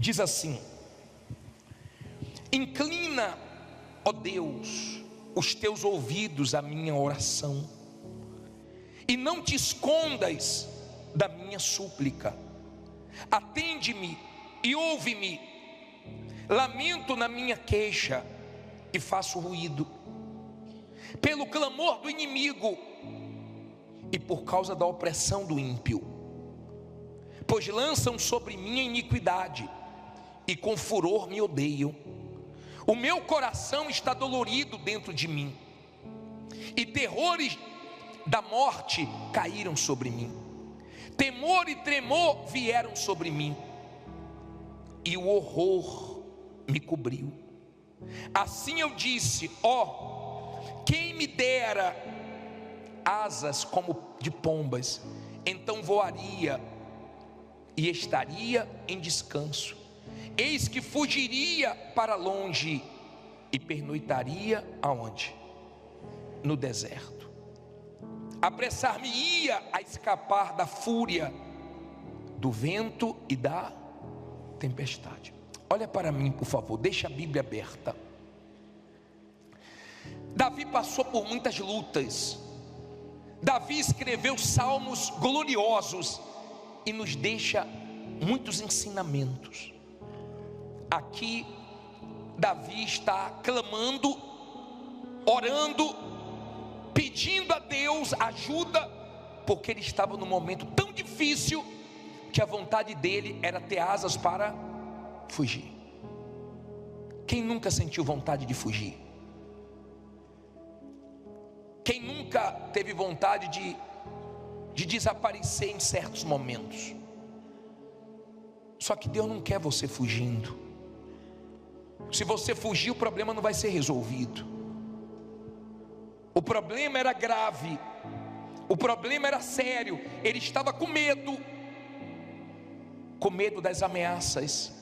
diz assim: inclina, ó Deus, os teus ouvidos à minha oração, e não te escondas da minha súplica. Atende-me e ouve-me. Lamento na minha queixa e faço ruído pelo clamor do inimigo e por causa da opressão do ímpio, pois lançam sobre mim a iniquidade e com furor me odeiam. O meu coração está dolorido dentro de mim, e terrores da morte caíram sobre mim. Temor e tremor vieram sobre mim, e o horror me cobriu. Assim eu disse: ó, quem me dera asas como de pombas, então voaria e estaria em descanso. Eis que fugiria para longe e pernoitaria aonde? No deserto. Apressar-me-ia a escapar da fúria do vento e da tempestade. Olha para mim, por favor, deixa a Bíblia aberta. Davi passou por muitas lutas. Davi escreveu salmos gloriosos e nos deixa muitos ensinamentos. Aqui Davi está clamando, orando, pedindo a Deus ajuda, porque ele estava num momento tão difícil que a vontade dele era ter asas para fugir. Quem nunca sentiu vontade de fugir? Quem nunca teve vontade de desaparecer em certos momentos? Só que Deus não quer você fugindo. Se você fugir, o problema não vai ser resolvido. O problema era grave, o problema era sério. Ele estava com medo das ameaças,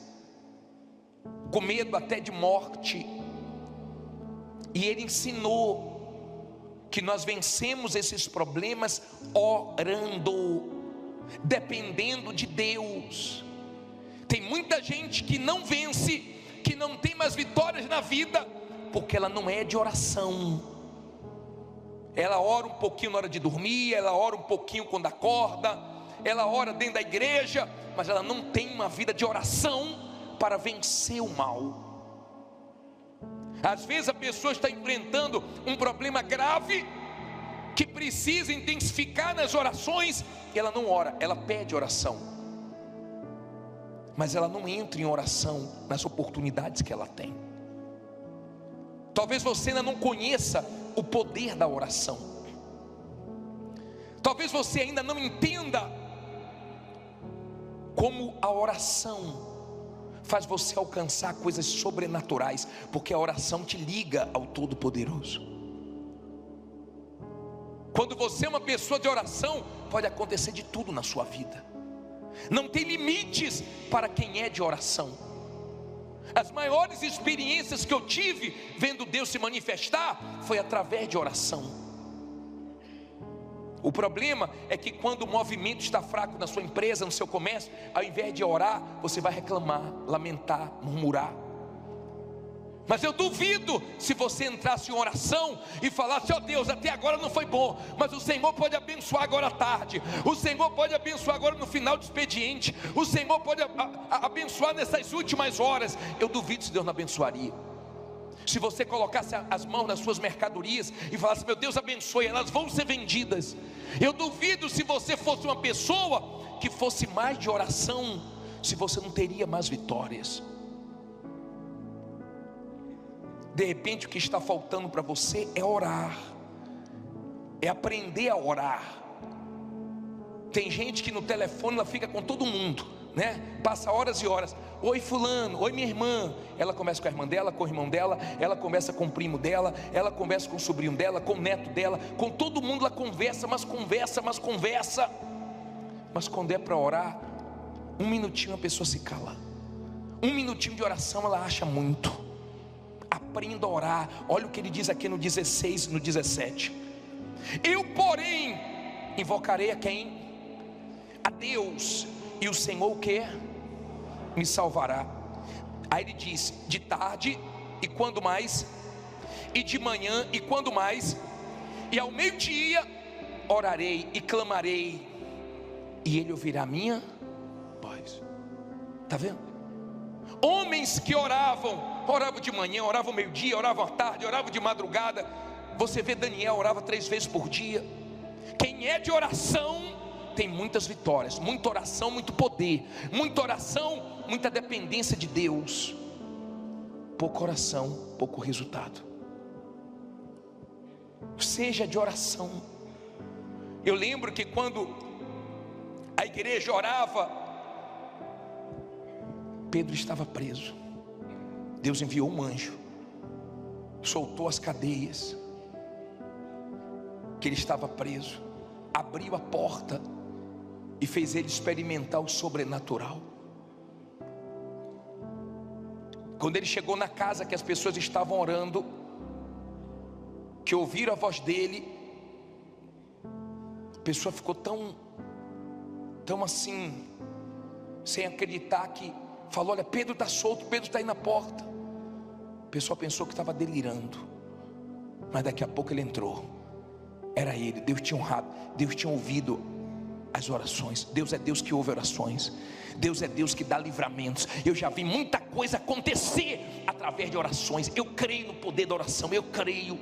com medo até de morte. E ele ensinou que nós vencemos esses problemas orando, dependendo de Deus. Tem muita gente que não vence, que não tem mais vitórias na vida, porque ela não é de oração. Ela ora um pouquinho na hora de dormir, ela ora um pouquinho quando acorda, ela ora dentro da igreja, mas ela não tem uma vida de oração para vencer o mal. Às vezes a pessoa está enfrentando um problema grave, que precisa intensificar nas orações, e ela não ora, ela pede oração, mas ela não entra em oração nas oportunidades que ela tem. Talvez você ainda não conheça o poder da oração. Talvez você ainda não entenda como a oração faz você alcançar coisas sobrenaturais, porque a oração te liga ao Todo-Poderoso. Quando você é uma pessoa de oração, pode acontecer de tudo na sua vida. Não tem limites para quem é de oração. As maiores experiências que eu tive vendo Deus se manifestar foi através de oração. O problema é que quando o movimento está fraco na sua empresa, no seu comércio, ao invés de orar, você vai reclamar, lamentar, murmurar. Mas eu duvido se você entrasse em oração e falasse: ó Deus, até agora não foi bom, mas o Senhor pode abençoar agora à tarde, o Senhor pode abençoar agora no final do expediente, o Senhor pode abençoar nessas últimas horas. Eu duvido se Deus não abençoaria. Se você colocasse as mãos nas suas mercadorias e falasse: meu Deus, abençoe, elas vão ser vendidas. Eu duvido se você fosse uma pessoa que fosse mais de oração, se você não teria mais vitórias. De repente o que está faltando para você é orar, é aprender a orar. Tem gente que no telefone ela fica com todo mundo, né? Passa horas e horas. Oi fulano, oi minha irmã. Ela começa com a irmã dela, com o irmão dela, ela conversa com o primo dela, ela conversa com o sobrinho dela, com o neto dela, com todo mundo ela conversa, mas quando é para orar, um minutinho a pessoa se cala. Um minutinho de oração ela acha muito. Aprenda a orar. Olha o que ele diz aqui no 16, no 17. Eu porém invocarei a quem? A Deus. E o Senhor o quê? me salvará. Aí ele diz: de tarde e quando mais, e de manhã e quando mais, e ao meio-dia orarei e clamarei, e ele ouvirá a minha voz. Está vendo? Homens que oravam de manhã, oravam meio-dia, oravam à tarde, oravam de madrugada. Você vê Daniel orava 3 vezes por dia. Quem é de oração tem muitas vitórias, muita oração, muito poder, muita oração, muita dependência de Deus. Pouca oração, pouco resultado. Seja de oração. Eu lembro que quando a igreja orava, Pedro estava preso. Deus enviou um anjo, soltou as cadeias que ele estava preso, abriu a porta e fez ele experimentar o sobrenatural. Quando ele chegou na casa que as pessoas estavam orando, que ouviram a voz dele, a pessoa ficou tão assim, sem acreditar, que falou: olha, Pedro está solto, Pedro está aí na porta. A pessoa pensou que estava delirando, mas daqui a pouco ele entrou. Era ele. Deus tinha honrado, Deus tinha ouvido as orações. Deus é Deus que ouve orações. Deus é Deus que dá livramentos. Eu já vi muita coisa acontecer através de orações. Eu creio no poder da oração. Eu creio.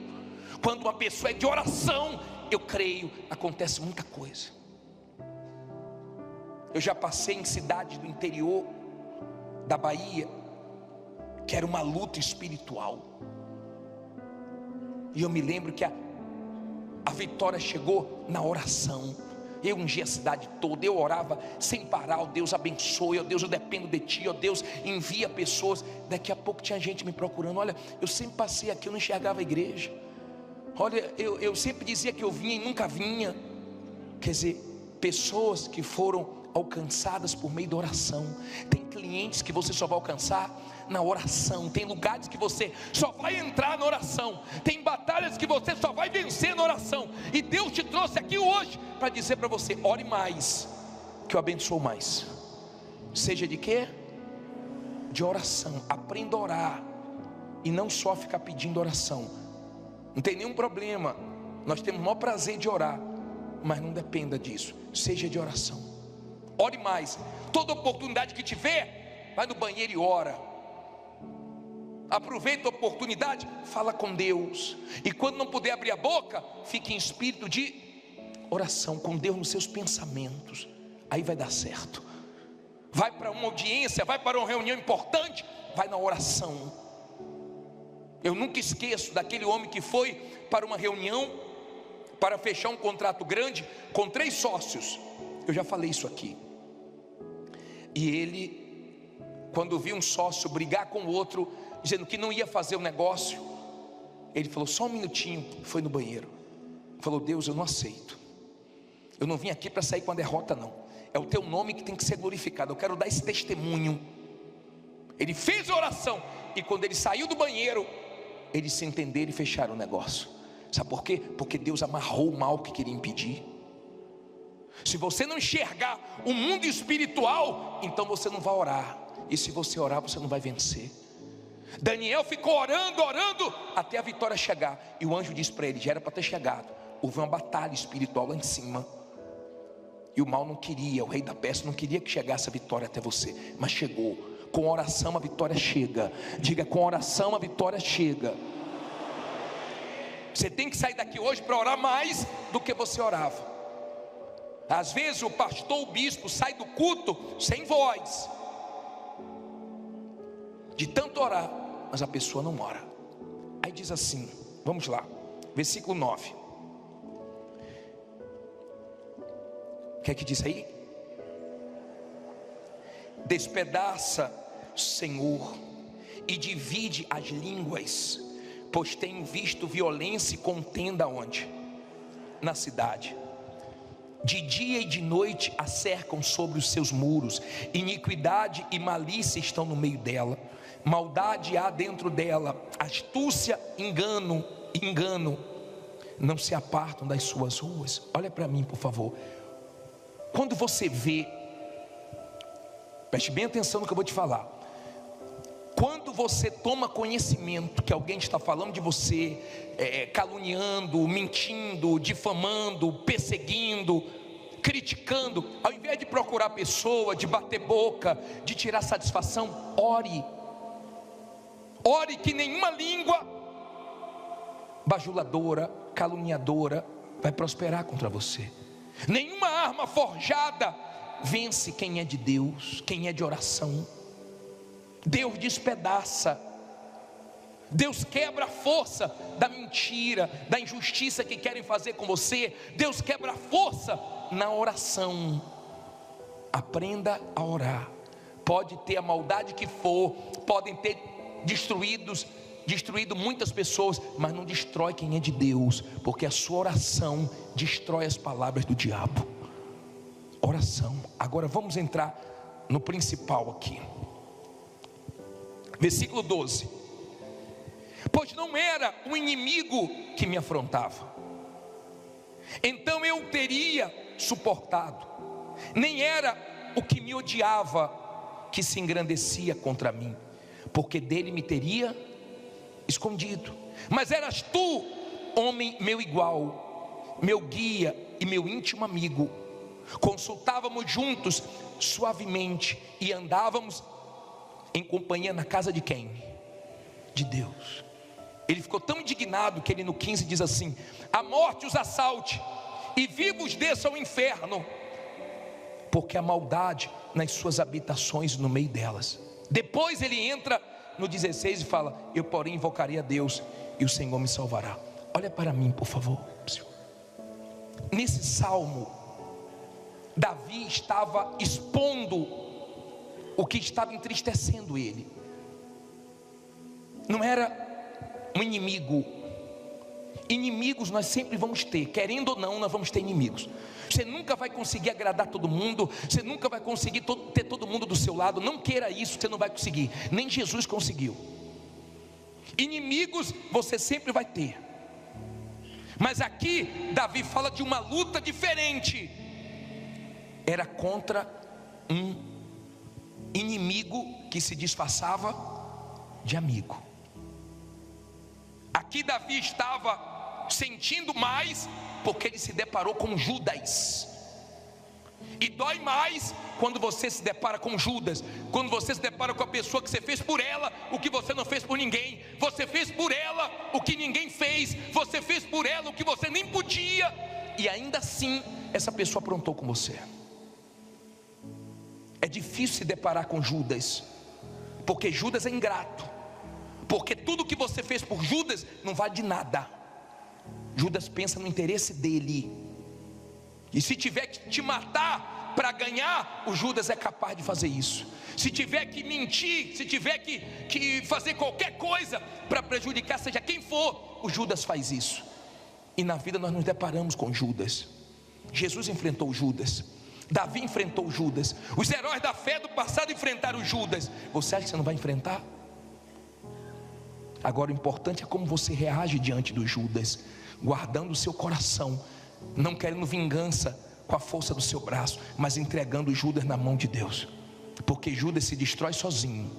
Quando uma pessoa é de oração, eu creio, acontece muita coisa. Eu já passei em cidades do interior da Bahia, que era uma luta espiritual, e eu me lembro que a vitória chegou na oração. Eu ungi a cidade toda, eu orava sem parar: ó Deus, abençoe, ó Deus, eu dependo de Ti, ó Deus, envia pessoas. Daqui a pouco tinha gente me procurando. Olha, eu sempre passei aqui, eu não enxergava a igreja. Olha, eu sempre dizia que eu vinha e nunca vinha. Quer dizer, pessoas que foram alcançadas por meio da oração. Tem clientes que você só vai alcançar na oração. Tem lugares que você só vai entrar na oração. Tem batalhas que você só vai vencer na oração. E Deus te trouxe aqui hoje para dizer para você: ore mais, que eu abençoo mais. Seja de quê? De oração. Aprenda a orar, e não só ficar pedindo oração. Não tem nenhum problema, nós temos o maior prazer de orar, mas não dependa disso. Seja de oração. Ore mais. Toda oportunidade que tiver, vai no banheiro e ora. Aproveita a oportunidade, fala com Deus. E quando não puder abrir a boca, fique em espírito de oração com Deus nos seus pensamentos. Aí vai dar certo. Vai para uma audiência, vai para uma reunião importante, vai na oração. Eu nunca esqueço daquele homem que foi para uma reunião para fechar um contrato grande com 3 sócios. Eu já falei isso aqui. E ele, quando viu um sócio brigar com o outro, dizendo que não ia fazer o negócio, ele falou: só um minutinho. Foi no banheiro, falou: Deus, eu não aceito. Eu não vim aqui para sair com a derrota, não. É o Teu nome que tem que ser glorificado. Eu quero dar esse testemunho. Ele fez a oração, e quando ele saiu do banheiro, eles se entenderam e fecharam o negócio. Sabe por quê? Porque Deus amarrou o mal que queria impedir. Se você não enxergar o mundo espiritual, então você não vai orar. E se você orar, você não vai vencer. Daniel ficou orando, até a vitória chegar. E o anjo disse para ele: já era para ter chegado. Houve uma batalha espiritual lá em cima, e o mal não queria, o rei da Pérsia não queria que chegasse a vitória até você. Mas chegou. Com oração a vitória chega. Diga: com oração a vitória chega. Você tem que sair daqui hoje para orar mais do que você orava. Às vezes o pastor, o bispo sai do culto sem voz, de tanto orar, mas a pessoa não ora. Aí diz assim, vamos lá, versículo 9. O que é que diz aí? Despedaça, Senhor, e divide as línguas, pois tenho visto violência e contenda onde? Na cidade. De dia e de noite a cercam sobre os seus muros. Iniquidade e malícia estão no meio dela. Maldade há dentro dela. Astúcia, engano não se apartam das suas ruas. Olha para mim, por favor. Quando você vê Preste bem atenção no que eu vou te falar. Quando você toma conhecimento que alguém está falando de você, caluniando, mentindo, difamando, perseguindo, criticando, ao invés de procurar a pessoa, de bater boca, de tirar satisfação, ore. Ore que nenhuma língua bajuladora, caluniadora vai prosperar contra você. Nenhuma arma forjada vence quem é de Deus, quem é de oração. Deus despedaça, Deus quebra a força da mentira, da injustiça que querem fazer com você. Deus quebra a força na oração. Aprenda a orar. Pode ter a maldade que for, podem ter destruído muitas pessoas, mas não destrói quem é de Deus, porque a sua oração destrói as palavras do diabo. Oração. Agora vamos entrar no principal aqui. Versículo 12. Pois não era o inimigo que me afrontava, então eu teria suportado. Nem era o que me odiava que se engrandecia contra mim, porque dele me teria escondido. Mas eras tu, homem meu igual, meu guia e meu íntimo amigo. Consultávamos juntos suavemente e andávamos em companhia na casa de quem? De Deus. Ele ficou tão indignado que ele no 15 diz assim: a morte os assalte e vivos desçam ao inferno, porque a maldade nas suas habitações, no meio delas. Depois ele entra no 16 e fala: eu porém invocarei a Deus e o Senhor me salvará. Olha para mim, por favor. Nesse salmo, Davi estava expondo o que estava entristecendo ele. Não era um inimigo. Inimigos nós sempre vamos ter, querendo ou não, nós vamos ter inimigos. Você nunca vai conseguir agradar todo mundo, você nunca vai conseguir ter todo mundo do seu lado. Não queira isso, você não vai conseguir. Nem Jesus conseguiu. Inimigos você sempre vai ter. Mas aqui Davi fala de uma luta diferente. Era contra um inimigo que se disfarçava de amigo. Aqui Davi estava sentindo mais, porque ele se deparou com Judas. E dói mais quando você se depara com Judas, quando você se depara com a pessoa que você fez por ela o que você não fez por ninguém. Você fez por ela o que ninguém fez, você fez por ela o que você nem podia, e ainda assim essa pessoa aprontou com você. É difícil se deparar com Judas, porque Judas é ingrato, porque tudo que você fez por Judas não vale de nada. Judas pensa no interesse dele, e se tiver que te matar para ganhar, o Judas é capaz de fazer isso. Se tiver que mentir, se tiver que fazer qualquer coisa para prejudicar seja quem for, o Judas faz isso. E na vida nós nos deparamos com Judas. Jesus enfrentou Judas, Davi enfrentou Judas, os heróis da fé do passado enfrentaram Judas. Você acha que você não vai enfrentar? Agora o importante é como você reage diante do Judas, guardando o seu coração, não querendo vingança com a força do seu braço, mas entregando Judas na mão de Deus, porque Judas se destrói sozinho,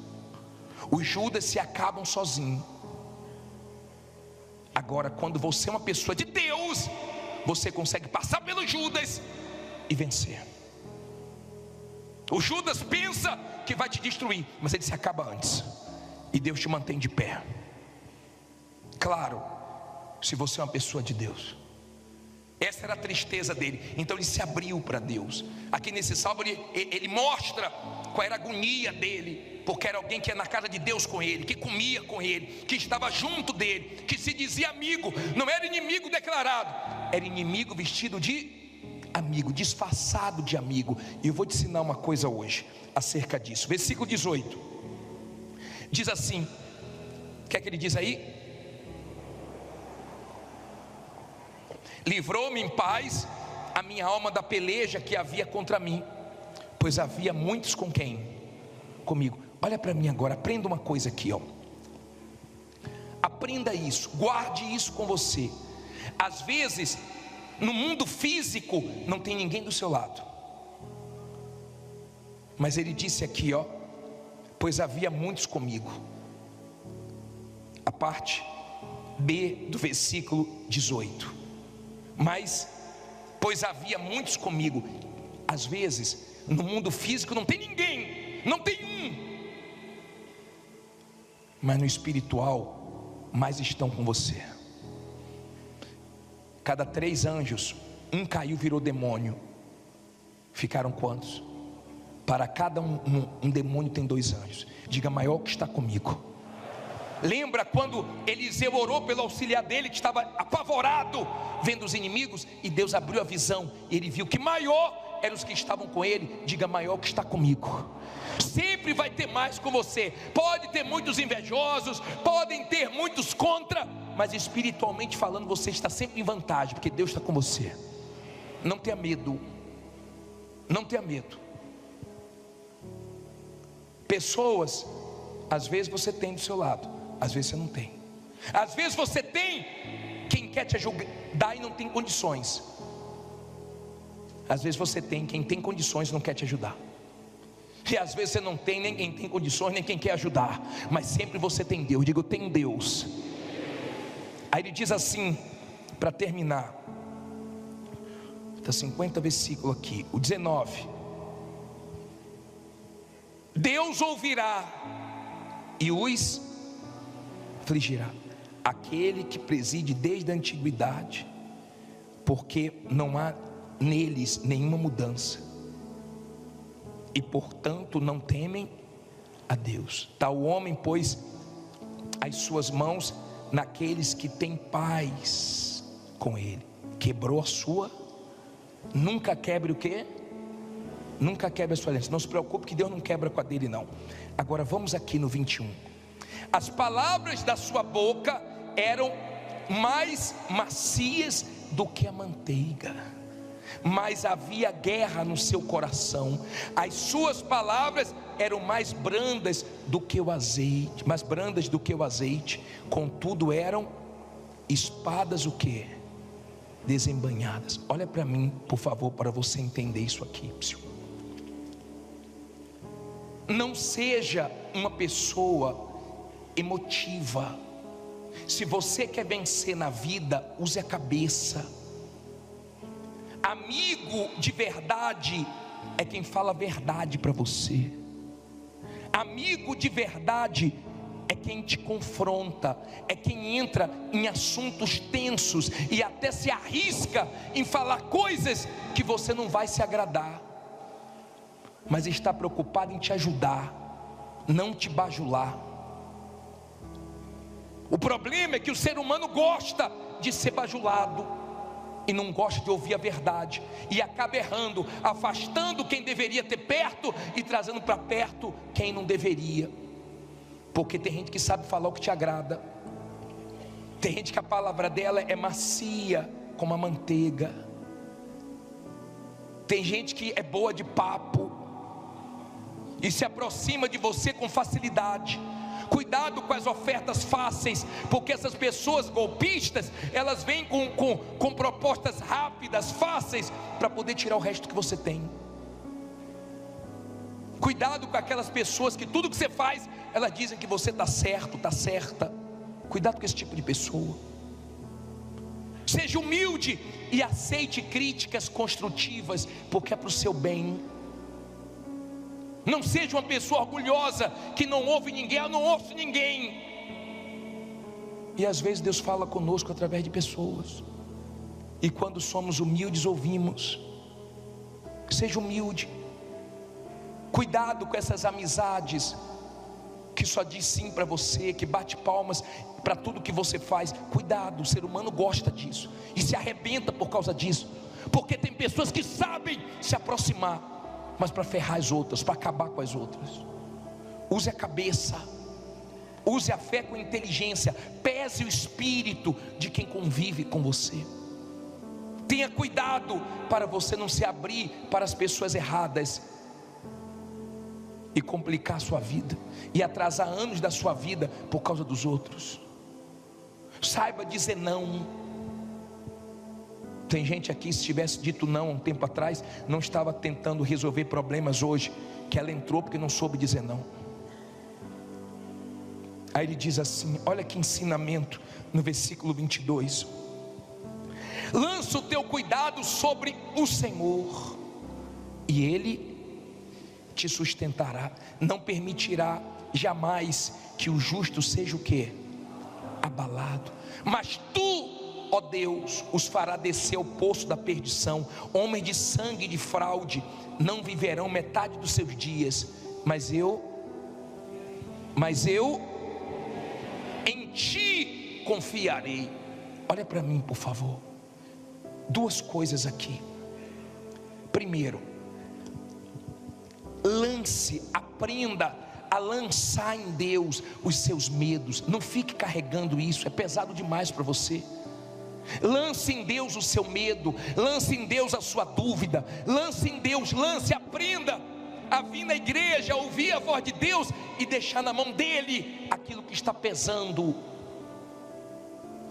os Judas se acabam sozinho. Agora quando você é uma pessoa de Deus, você consegue passar pelo Judas e vencer. O Judas pensa que vai te destruir, mas ele se acaba antes, e Deus te mantém de pé. Claro, se você é uma pessoa de Deus. Essa era a tristeza dele, então ele se abriu para Deus. Aqui nesse salmo ele mostra qual era a agonia dele, porque era alguém que ia na casa de Deus com ele, que comia com ele, que estava junto dele, que se dizia amigo. Não era inimigo declarado, era inimigo vestido de amigo, disfarçado de amigo. E eu vou te ensinar uma coisa hoje acerca disso. Versículo 18 diz assim, o que é que ele diz aí? Livrou-me em paz a minha alma da peleja que havia contra mim, pois havia muitos com quem? Comigo. Olha para mim agora, aprenda uma coisa aqui, ó. Aprenda isso, guarde isso com você. Às vezes, no mundo físico, não tem ninguém do seu lado, Mas ele disse aqui, ó, pois havia muitos comigo. A parte B do versículo 18. Mas, pois havia muitos comigo. Às vezes, no mundo físico não tem ninguém, não tem um. Mas no espiritual, mais estão com você. Cada 3 anjos, um caiu, virou demônio. Ficaram quantos? Para cada um demônio tem 2 anjos. Diga, maior que está comigo. Lembra quando Eliseu orou pelo auxiliar dele, que estava apavorado, vendo os inimigos, e Deus abriu a visão, e ele viu que maior eram os que estavam com ele. Diga, maior que está comigo. Sempre vai ter mais com você. Pode ter muitos invejosos, podem ter muitos contra, mas espiritualmente falando, você está sempre em vantagem, porque Deus está com você. Não tenha medo. Não tenha medo. Pessoas, às vezes você tem do seu lado, às vezes você não tem. Às vezes você tem quem quer te ajudar e não tem condições. Às vezes você tem quem tem condições e não quer te ajudar. E às vezes você não tem nem quem tem condições, nem quem quer ajudar. Mas sempre você tem Deus. Diga, eu tenho Deus. Aí ele diz assim, para terminar, está 50 versículo aqui, o 19. Deus ouvirá e os afligirá, aquele que preside desde a antiguidade, porque não há neles nenhuma mudança, e portanto não temem a Deus. Tal homem pôs as suas mãos naqueles que têm paz com ele, quebrou a sua. Nunca quebre o quê? Nunca quebre a sua aliança. Não se preocupe que Deus não quebra com a dele não. Agora vamos aqui no 21. As palavras da sua boca eram mais macias do que a manteiga, mas havia guerra no seu coração. As suas palavras eram mais brandas do que o azeite, mais brandas do que o azeite. Contudo eram espadas o quê? Desembanhadas. Olha para mim, por favor, para você entender isso aqui. Não seja uma pessoa emotiva. Se você quer vencer na vida, use a cabeça. Amigo de verdade é quem fala a verdade para você. Amigo de verdade é quem te confronta, é quem entra em assuntos tensos e até se arrisca em falar coisas que você não vai se agradar, mas está preocupado em te ajudar, não te bajular. O problema é que o ser humano gosta de ser bajulado e não gosta de ouvir a verdade, e acaba errando, afastando quem deveria ter perto e trazendo para perto quem não deveria. Porque tem gente que sabe falar o que te agrada, tem gente que a palavra dela é macia como a manteiga, tem gente que é boa de papo e se aproxima de você com facilidade. Cuidado com as ofertas fáceis, porque essas pessoas golpistas, elas vêm com propostas rápidas, fáceis, para poder tirar o resto que você tem. Cuidado com aquelas pessoas que tudo que você faz, elas dizem que você está certo, está certa. Cuidado com esse tipo de pessoa. Seja humilde e aceite críticas construtivas, porque é para o seu bem. Não seja uma pessoa orgulhosa que não ouve ninguém. Eu não ouço ninguém. E às vezes Deus fala conosco através de pessoas, e quando somos humildes ouvimos. Seja humilde. Cuidado com essas amizades que só diz sim para você, que bate palmas para tudo que você faz. Cuidado, o ser humano gosta disso e se arrebenta por causa disso, porque tem pessoas que sabem se aproximar, mas para ferrar as outras, para acabar com as outras. Use a cabeça, use a fé com inteligência, pese o espírito de quem convive com você. Tenha cuidado para você não se abrir para as pessoas erradas e complicar a sua vida, e atrasar anos da sua vida por causa dos outros. Saiba dizer não. Tem gente aqui, se tivesse dito não há um tempo atrás, não estava tentando resolver problemas hoje, que ela entrou porque não soube dizer não. Aí ele diz assim, olha que ensinamento no versículo 22: lança o teu cuidado sobre o Senhor, e Ele te sustentará. Não permitirá jamais que o justo seja o quê? Abalado. Mas tu, ó Deus, os fará descer ao poço da perdição. Homens de sangue e de fraude não viverão metade dos seus dias. Mas eu em ti confiarei. Olha para mim, por favor. Duas coisas aqui. Primeiro, aprenda a lançar em Deus os seus medos. Não fique carregando isso, é pesado demais para você. Lance em Deus o seu medo, lance em Deus a sua dúvida, lance em Deus, aprenda a vir na igreja, ouvir a voz de Deus e deixar na mão dele aquilo que está pesando.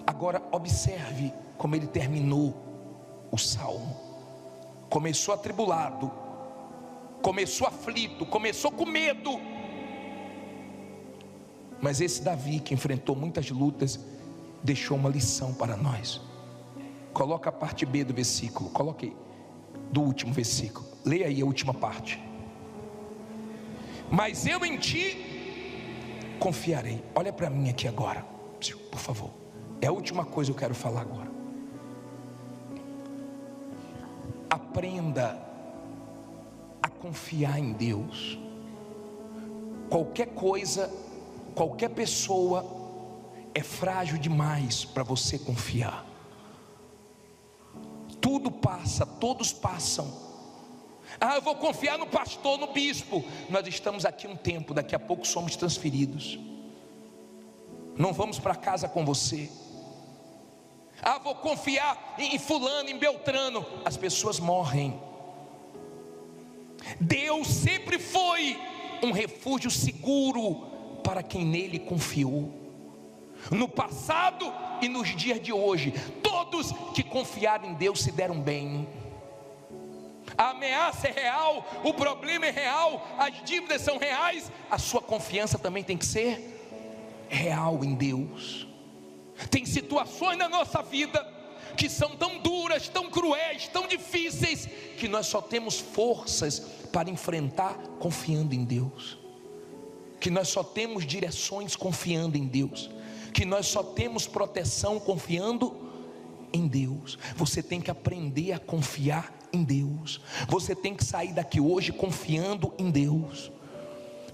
Agora observe como ele terminou o salmo. Começou atribulado, começou aflito, começou com medo. Mas esse Davi, que enfrentou muitas lutas, deixou uma lição para nós. Coloca a parte B do versículo, coloque do último versículo, leia aí a última parte. Mas eu em ti confiarei. Olha para mim aqui agora, por favor. É a última coisa que eu quero falar agora. Aprenda a confiar em Deus. Qualquer coisa, qualquer pessoa é frágil demais para você confiar. Tudo passa, todos passam. Eu vou confiar no pastor, no bispo. Nós estamos aqui um tempo, daqui a pouco somos transferidos. Não vamos para casa com você. Vou confiar em fulano, em Beltrano. As pessoas morrem. Deus sempre foi um refúgio seguro para quem nele confiou. No passado e nos dias de hoje, todos que confiaram em Deus se deram bem. A ameaça é real, o problema é real, as dívidas são reais. A sua confiança também tem que ser real em Deus. Tem situações na nossa vida que são tão duras, tão cruéis, tão difíceis, que nós só temos forças para enfrentar confiando em Deus. Que nós só temos direções confiando em Deus. Que nós só temos proteção confiando em Deus. Você tem que aprender a confiar em Deus. Você tem que sair daqui hoje confiando em Deus.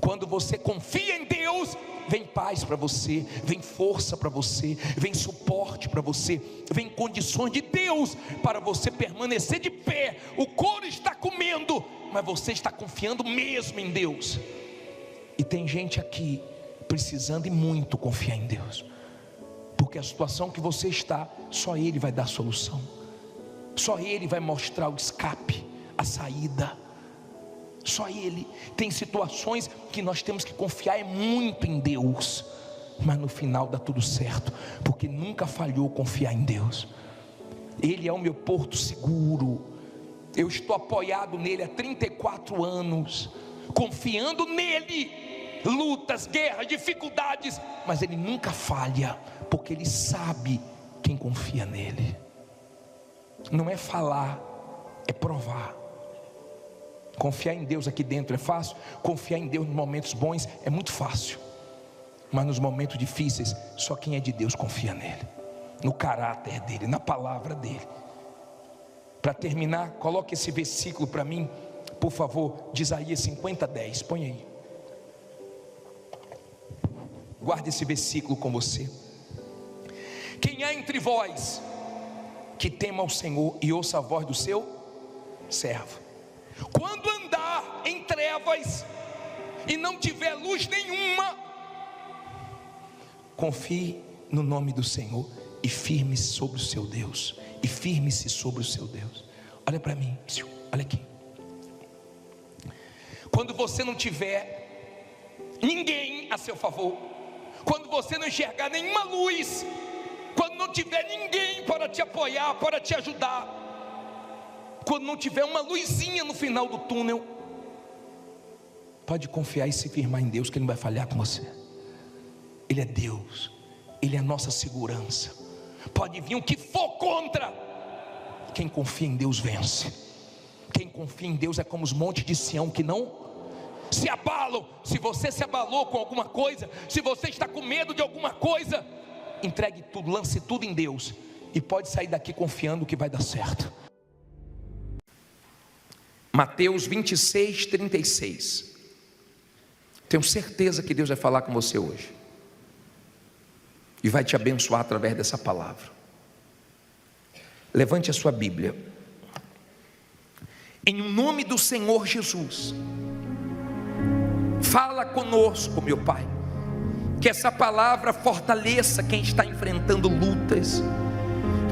Quando você confia em Deus, vem paz para você, vem força para você, vem suporte para você, vem condições de Deus para você permanecer de pé. O couro está comendo, mas você está confiando mesmo em Deus. E tem gente aqui precisando e muito confiar em Deus, porque a situação que você está, só Ele vai dar solução, só Ele vai mostrar o escape, a saída, só Ele. Tem situações que nós temos que confiar muito em Deus, mas no final dá tudo certo, porque nunca falhou confiar em Deus. Ele é o meu porto seguro, eu estou apoiado nele há 34 anos, confiando nele. Lutas, guerras, dificuldades, mas Ele nunca falha, porque Ele sabe quem confia nele. Não é falar, é provar. Confiar em Deus aqui dentro é fácil. Confiar em Deus nos momentos bons é muito fácil, mas nos momentos difíceis, só quem é de Deus confia nele, no caráter dele, na palavra dele. Para terminar, coloque esse versículo para mim, por favor, de Isaías 50:10, põe aí. Guarde esse versículo com você. Quem há entre vós que tema ao Senhor e ouça a voz do seu servo? Quando andar em trevas e não tiver luz nenhuma, confie no nome do Senhor e firme-se sobre o seu Deus. E firme-se sobre o seu Deus. Olha para mim, olha aqui. Quando você não tiver ninguém a seu favor, quando você não enxergar nenhuma luz, quando não tiver ninguém para te apoiar, para te ajudar, quando não tiver uma luzinha no final do túnel, Pode confiar e se firmar em Deus, que Ele não vai falhar com você. Ele é Deus, Ele é a nossa segurança. Pode vir o que for contra. Quem confia em Deus vence. Quem confia em Deus é como os montes de Sião que não se abalam. Se você se abalou com alguma coisa, se você está com medo de alguma coisa, entregue tudo, lance tudo em Deus, e pode sair daqui confiando que vai dar certo. Mateus 26, 36. Tenho certeza que Deus vai falar com você hoje e vai te abençoar através dessa palavra. Levante a sua Bíblia. Em nome do Senhor Jesus, fala conosco, meu Pai, que essa palavra fortaleça quem está enfrentando lutas,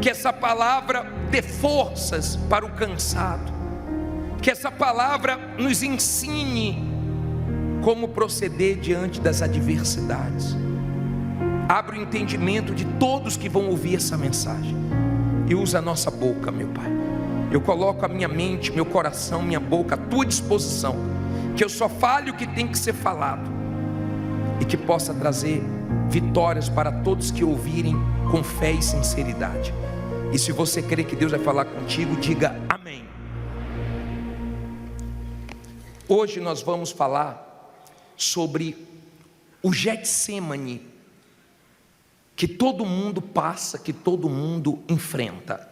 que essa palavra dê forças para o cansado, que essa palavra nos ensine como proceder diante das adversidades. Abre o entendimento de todos que vão ouvir essa mensagem e usa a nossa boca, meu Pai. Eu coloco a minha mente, meu coração, minha boca à tua disposição, que eu só fale o que tem que ser falado e que possa trazer vitórias para todos que ouvirem com fé e sinceridade. E se você crê que Deus vai falar contigo, diga amém. Hoje nós vamos falar sobre o Getsêmani, que todo mundo passa, que todo mundo enfrenta.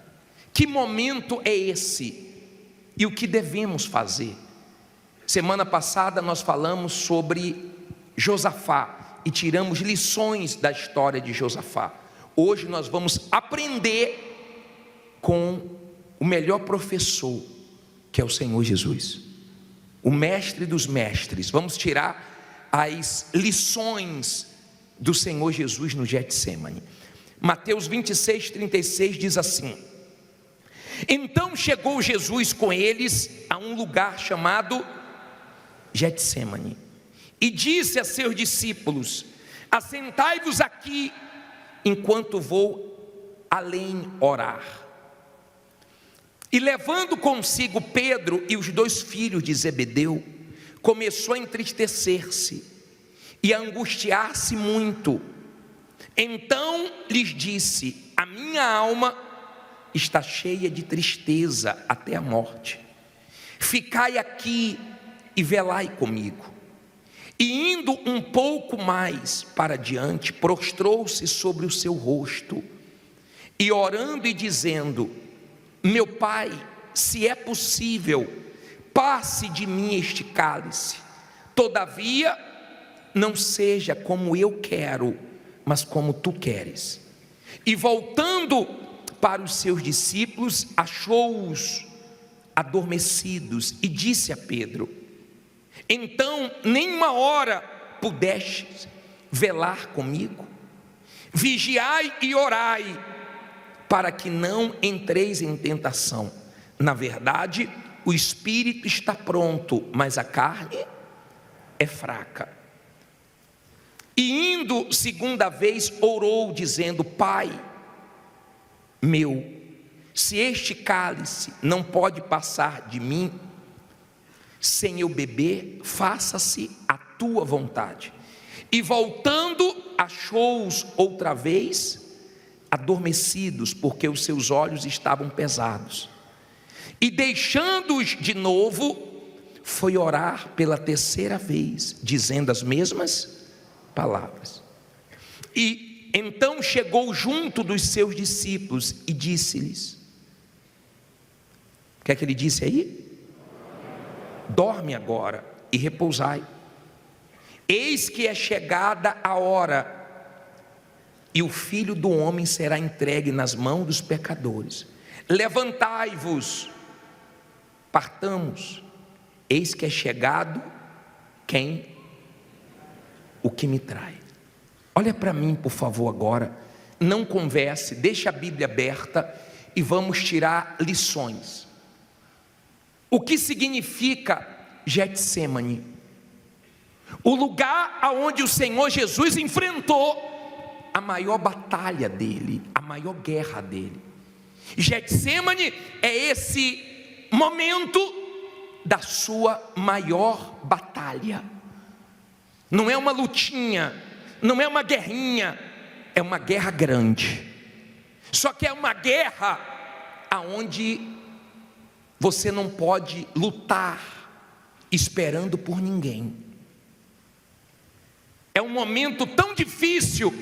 Que momento é esse? E o que devemos fazer? Semana passada nós falamos sobre Josafá e tiramos lições da história de Josafá. Hoje nós vamos aprender com o melhor professor, que é o Senhor Jesus, o mestre dos mestres. Vamos tirar as lições do Senhor Jesus no Getsêmani. Mateus 26, 36 diz assim: então chegou Jesus com eles a um lugar chamado Getsêmani, e disse a seus discípulos: assentai-vos aqui, enquanto vou além orar. E levando consigo Pedro e os 2 filhos de Zebedeu, começou a entristecer-se e a angustiar-se muito. Então lhes disse: a minha alma está cheia de tristeza até a morte. Ficai aqui e velai comigo. E indo um pouco mais para diante, prostrou-se sobre o seu rosto, e orando e dizendo: meu Pai, se é possível, passe de mim este cálice, todavia não seja como eu quero, mas como tu queres. E voltando para os seus discípulos, achou-os adormecidos e disse a Pedro: então nem uma hora pudestes velar comigo? Vigiai e orai, para que não entreis em tentação. Na verdade, o espírito está pronto, mas a carne é fraca. E indo segunda vez, orou, dizendo: Pai meu, se este cálice não pode passar de mim, sem eu beber, faça-se a tua vontade. E voltando, achou-os outra vez adormecidos, porque os seus olhos estavam pesados. E deixando-os de novo, foi orar pela terceira vez, dizendo as mesmas palavras. E então chegou junto dos seus discípulos e disse-lhes: o que é que ele disse aí? Dorme agora e repousai. Eis que é chegada a hora, e o Filho do Homem será entregue nas mãos dos pecadores. Levantai-vos, partamos. Eis que é chegado quem? O que me trai. Olha para mim, por favor, agora. Não converse, deixa a Bíblia aberta e vamos tirar lições. O que significa Getsêmani? O lugar aonde o Senhor Jesus enfrentou a maior batalha dele, a maior guerra dele. Getsêmani é esse momento da sua maior batalha. Não é uma lutinha, não é uma guerrinha, é uma guerra grande. Só que é uma guerra aonde você não pode lutar esperando por ninguém. É um momento tão difícil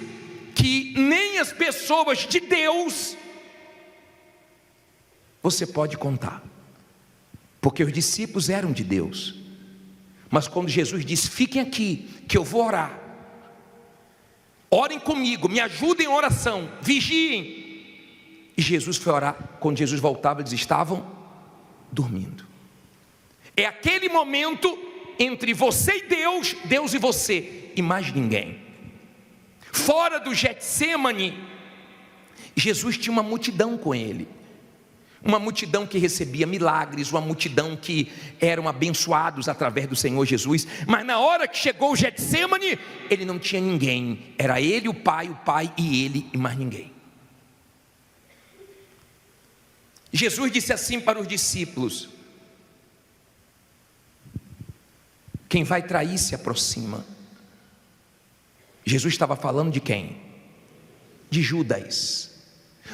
que nem as pessoas de Deus você pode contar, porque os discípulos eram de Deus. Mas quando Jesus disse: fiquem aqui que eu vou orar, orem comigo, me ajudem em oração, vigiem. E Jesus foi orar. Quando Jesus voltava, eles estavam dormindo. É aquele momento entre você e Deus, Deus e você, e mais ninguém. Fora do Getsemane, Jesus tinha uma multidão com ele, uma multidão que recebia milagres, uma multidão que eram abençoados através do Senhor Jesus. Mas na hora que chegou o Getsemane, ele não tinha ninguém, era ele, o Pai e ele, e mais ninguém. Jesus disse assim para os discípulos: quem vai trair se aproxima. Jesus estava falando de quem? De Judas.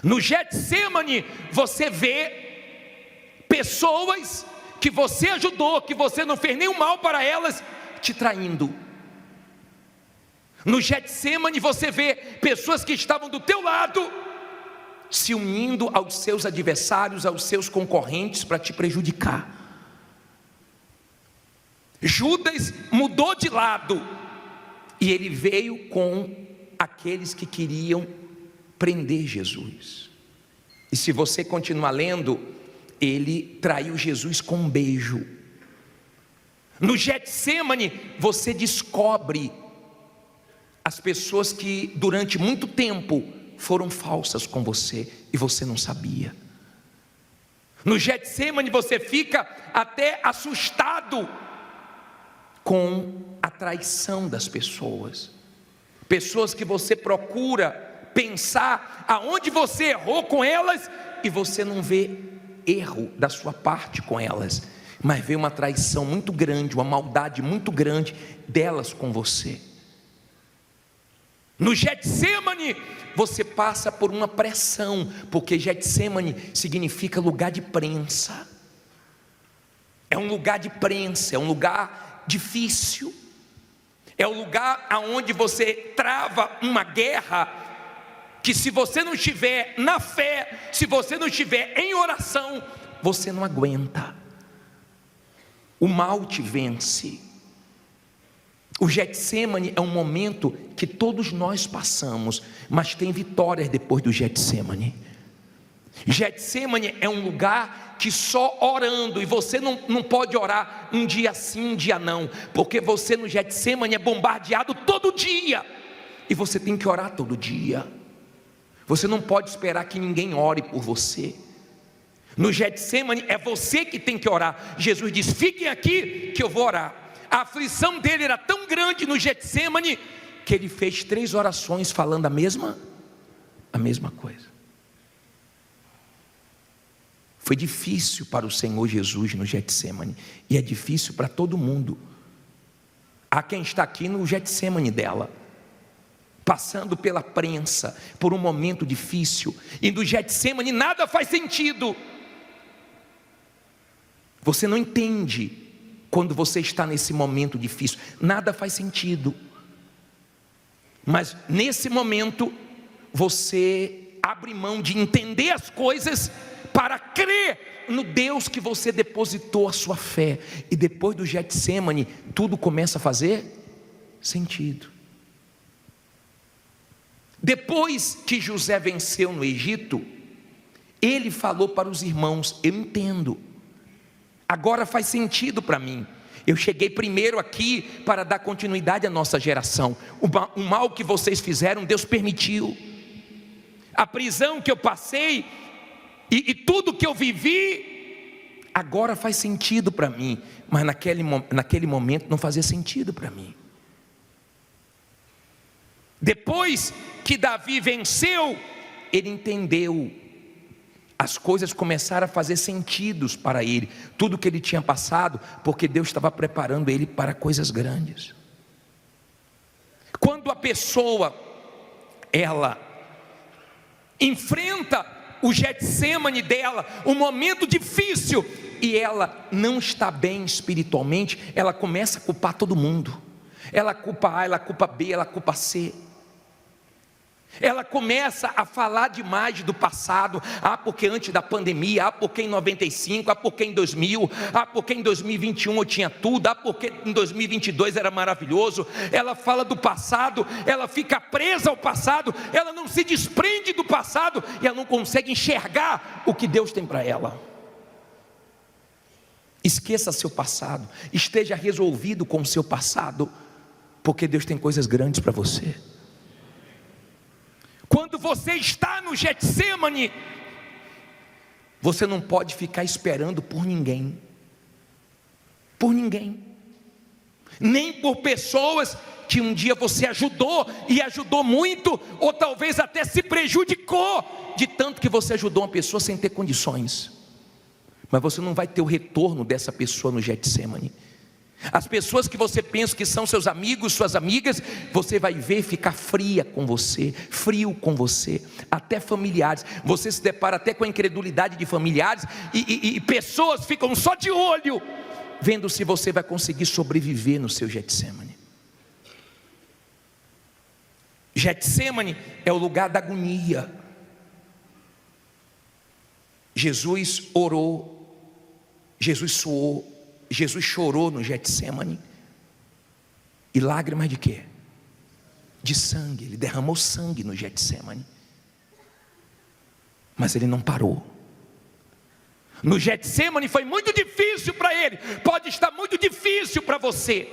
No Getsemane você vê pessoas que você ajudou, que você não fez nenhum mal para elas, te traindo. No Getsemane você vê pessoas que estavam do teu lado se unindo aos seus adversários, aos seus concorrentes para te prejudicar. Judas mudou de lado e ele veio com aqueles que queriam prender Jesus. E se você continuar lendo, ele traiu Jesus com um beijo. No Getsemane você descobre as pessoas que durante muito tempo foram falsas com você e você não sabia. No Getsemane você fica até assustado com a traição das pessoas. Pessoas que você procura pensar aonde você errou com elas e você não vê erro da sua parte com elas, mas vê uma traição muito grande, uma maldade muito grande delas com você. No Getsemane você passa por uma pressão, porque Getsemane significa lugar de prensa. É um lugar de prensa, é um lugar difícil. É o lugar aonde você trava uma guerra que, se você não estiver na fé, se você não estiver em oração, você não aguenta. O mal te vence. O Getsemane é um momento que todos nós passamos, mas tem vitórias depois do Getsemane. Getsemane é um lugar que só orando, e você não pode orar um dia sim, um dia não, porque você no Getsemane é bombardeado todo dia, e você tem que orar todo dia. Você não pode esperar que ninguém ore por você. No Getsemane é você que tem que orar. Jesus diz: fiquem aqui que eu vou orar. A aflição dele era tão grande no Getsemane que ele fez 3 orações falando a mesma coisa. Foi difícil para o Senhor Jesus no Getsemane, e é difícil para todo mundo. Há quem está aqui no Getsemane dela, passando pela prensa, por um momento difícil, e no Getsemane nada faz sentido. Você não entende quando você está nesse momento difícil, nada faz sentido. Mas nesse momento você abre mão de entender as coisas para crer no Deus que você depositou a sua fé. E depois do Getsemane tudo começa a fazer sentido. Depois que José venceu no Egito, ele falou para os irmãos: eu entendo, agora faz sentido para mim. Eu cheguei primeiro aqui para dar continuidade à nossa geração. O mal que vocês fizeram, Deus permitiu. A prisão que eu passei e tudo que eu vivi, agora faz sentido para mim. Mas naquele momento não fazia sentido para mim. Depois que Davi venceu, ele entendeu as coisas começaram a fazer sentido para ele, tudo que ele tinha passado, porque Deus estava preparando ele para coisas grandes. Quando a pessoa, ela enfrenta o Getsemane dela, um momento difícil, e ela não está bem espiritualmente, ela começa a culpar todo mundo. Ela culpa A, ela culpa B, ela culpa C. Ela começa a falar demais do passado. Porque antes da pandemia, porque em 95, porque em 2000, porque em 2021 eu tinha tudo, porque em 2022 era maravilhoso. Ela fala do passado, ela fica presa ao passado, ela não se desprende do passado, e ela não consegue enxergar o que Deus tem para ela. Esqueça seu passado, esteja resolvido com o seu passado, porque Deus tem coisas grandes para você. Quando você está no Getsemane, você não pode ficar esperando por ninguém, nem por pessoas que um dia você ajudou, e ajudou muito, ou talvez até se prejudicou, de tanto que você ajudou uma pessoa sem ter condições. Mas você não vai ter o retorno dessa pessoa no Getsemane. As pessoas que você pensa que são seus amigos, suas amigas, você vai ver ficar frio com você, até familiares. Você se depara até com a incredulidade de familiares, e pessoas ficam só de olho, vendo se você vai conseguir sobreviver no seu Getsemane. Getsemane é o lugar da agonia. Jesus orou, Jesus suou, Jesus chorou no Getsemane. E lágrimas de quê? De sangue. Ele derramou sangue no Getsemane. Mas ele não parou. No Getsemane foi muito difícil para ele. Pode estar muito difícil para você.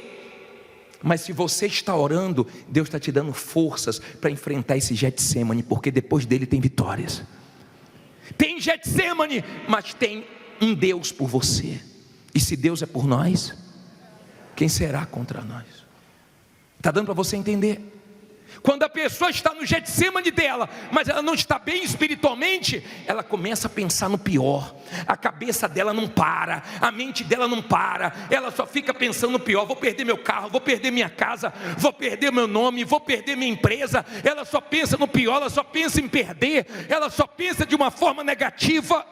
Mas se você está orando, Deus está te dando forças para enfrentar esse Getsemane, porque depois dele tem vitórias. Tem Getsemane, mas tem um Deus por você. E se Deus é por nós, quem será contra nós? Está dando para você entender? Quando a pessoa está no Getsemane dela, mas ela não está bem espiritualmente, ela começa a pensar no pior. A cabeça dela não para, a mente dela não para, ela só fica pensando no pior. Vou perder meu carro, vou perder minha casa, vou perder meu nome, vou perder minha empresa. Ela só pensa no pior, ela só pensa em perder, ela só pensa de uma forma negativa,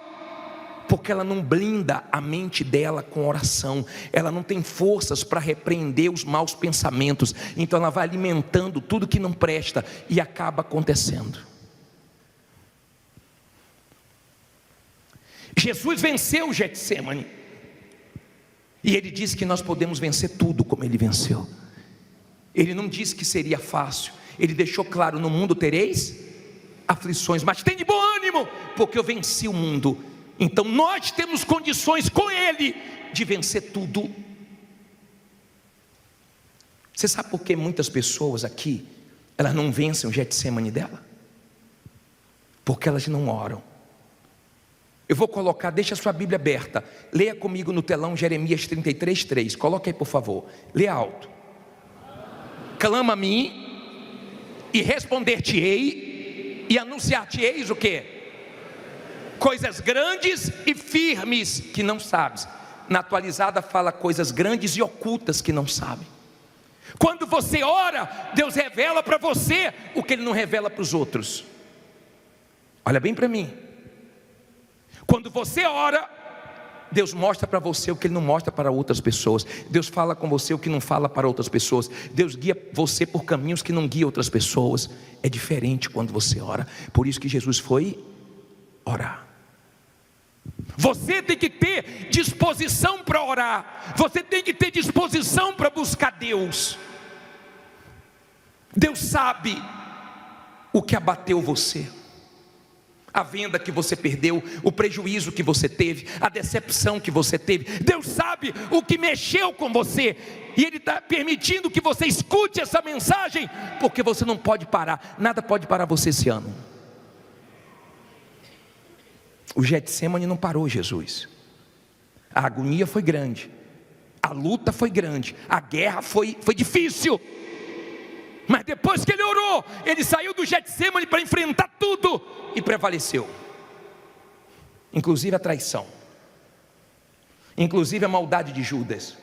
porque ela não blinda a mente dela com oração. Ela não tem forças para repreender os maus pensamentos. Então ela vai alimentando tudo que não presta, e acaba acontecendo. Jesus venceu o Getsemane, e ele disse que nós podemos vencer tudo como ele venceu. Ele não disse que seria fácil. Ele deixou claro: no mundo tereis aflições, mas tem de bom ânimo, porque eu venci o mundo. Então nós temos condições com ele de vencer tudo. Você sabe por que muitas pessoas aqui, elas não vencem o Getsemane dela? Porque elas não oram. Eu vou colocar, deixa a sua Bíblia aberta, leia comigo no telão Jeremias 33:3, coloca aí por favor, leia alto. Clama a mim, e responder-te-ei, e anunciar-te-eis o quê? Coisas grandes e firmes que não sabes. Na atualizada fala coisas grandes e ocultas que não sabem. Quando você ora, Deus revela para você o que Ele não revela para os outros. Olha bem para mim. Quando você ora, Deus mostra para você o que Ele não mostra para outras pessoas. Deus fala com você o que não fala para outras pessoas. Deus guia você por caminhos que não guia outras pessoas. É diferente quando você ora. Por isso que Jesus foi orar. Você tem que ter disposição para orar. Você tem que ter disposição para buscar Deus. Deus sabe o que abateu você, a venda que você perdeu, o prejuízo que você teve, a decepção que você teve. Deus sabe o que mexeu com você, e Ele está permitindo que você escute essa mensagem, porque você não pode parar. Nada pode parar você esse ano. O Getsemane não parou Jesus. A agonia foi grande, a luta foi grande, a guerra foi difícil. Mas depois que ele orou, ele saiu do Getsemane para enfrentar tudo e prevaleceu. inclusive a traição, inclusive a maldade de Judas.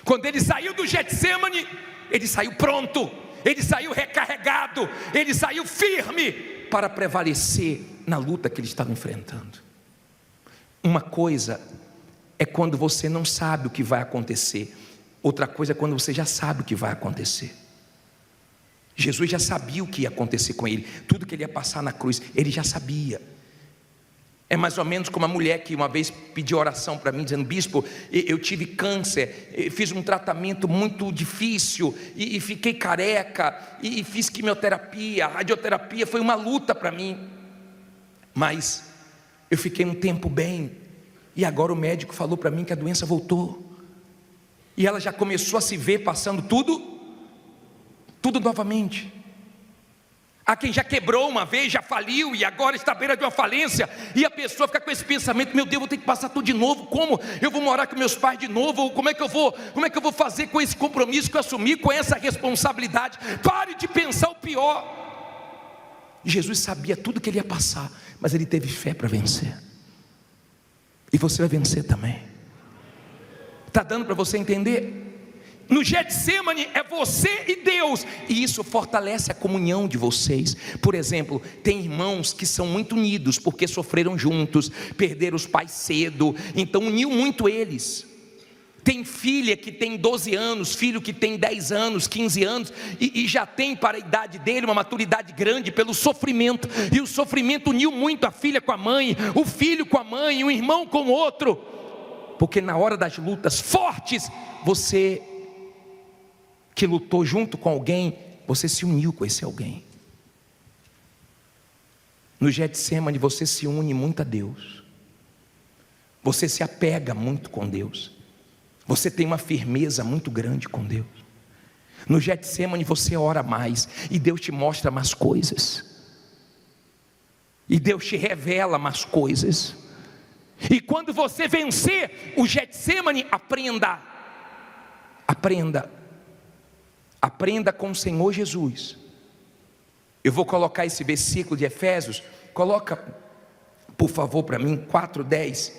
Quando ele saiu do Getsemane, ele saiu pronto, ele saiu recarregado, ele saiu firme para prevalecer na luta que ele estava enfrentando. Uma coisa é quando você não sabe o que vai acontecer, outra coisa é quando você já sabe o que vai acontecer. Jesus já sabia o que ia acontecer com ele, tudo que ele ia passar na cruz, ele já sabia. É mais ou menos como a mulher que uma vez pediu oração para mim, dizendo: bispo, eu tive câncer, fiz um tratamento muito difícil, e fiquei careca, e fiz quimioterapia, radioterapia, foi uma luta para mim, mas eu fiquei um tempo bem, e agora o médico falou para mim que a doença voltou, e ela já começou a se ver passando tudo novamente. Há quem já quebrou uma vez, já faliu e agora está à beira de uma falência, e a pessoa fica com esse pensamento: meu Deus, vou ter que passar tudo de novo, como eu vou morar com meus pais de novo, ou como é que eu vou fazer com esse compromisso que eu assumi, com essa responsabilidade? Pare de pensar o pior. Jesus sabia tudo que ele ia passar, mas ele teve fé para vencer, e você vai vencer também. Está dando para você entender? No Getsemane é você e Deus, e isso fortalece a comunhão de vocês. Por exemplo, tem irmãos que são muito unidos porque sofreram juntos, perderam os pais cedo, então uniu muito eles. Tem filha que tem 12 anos, filho que tem 10 anos, 15 anos, e já tem para a idade dele uma maturidade grande pelo sofrimento, e o sofrimento uniu muito a filha com a mãe, o filho com a mãe, o irmão com o outro, porque na hora das lutas fortes, você que lutou junto com alguém, você se uniu com esse alguém. No Getsemane você se une muito a Deus, você se apega muito com Deus, você tem uma firmeza muito grande com Deus. No Getsemane você ora mais, e Deus te mostra mais coisas, e Deus te revela mais coisas. E quando você vencer o Getsemane, aprenda com o Senhor Jesus. Eu vou colocar esse versículo de Efésios, coloca por favor para mim, 4:10,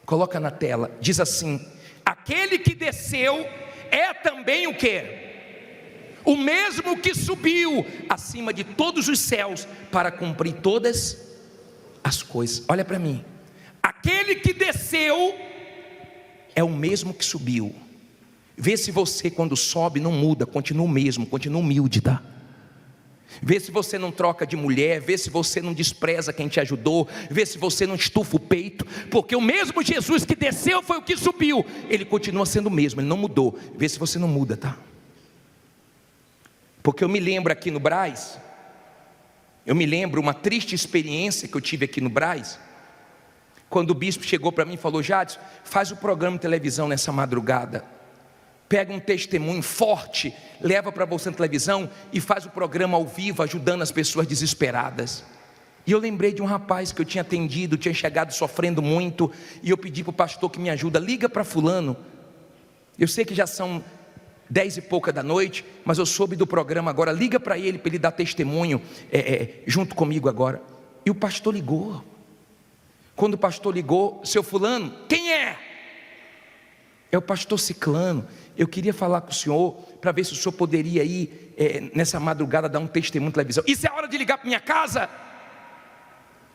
coloca na tela. Diz assim: aquele que desceu é também o quê? O mesmo que subiu acima de todos os céus para cumprir todas as coisas. Olha para mim, aquele que desceu é o mesmo que subiu. Vê se você, quando sobe, não muda, continua o mesmo, continua humilde, tá? Vê se você não troca de mulher, vê se você não despreza quem te ajudou, vê se você não estufa o peito, porque o mesmo Jesus que desceu foi o que subiu, ele continua sendo o mesmo, ele não mudou. Vê se você não muda, tá? Porque eu me lembro aqui no Brás, uma triste experiência que eu tive aqui no Brás, quando o bispo chegou para mim e falou: Jadson, faz o programa de televisão nessa madrugada, pega um testemunho forte, leva para você na televisão e faz o programa ao vivo, ajudando as pessoas desesperadas. E eu lembrei de um rapaz que eu tinha atendido, tinha chegado sofrendo muito, e eu pedi para o pastor que me ajuda: liga para fulano. Eu sei que já são 10 e pouca da noite, mas eu soube do programa agora, liga para ele dar testemunho junto comigo agora. E o pastor ligou. Quando o pastor ligou: seu fulano, quem é? É o pastor Ciclano. Eu queria falar com o senhor, para ver se o senhor poderia ir nessa madrugada dar um testemunho na televisão. Isso é hora de ligar para minha casa?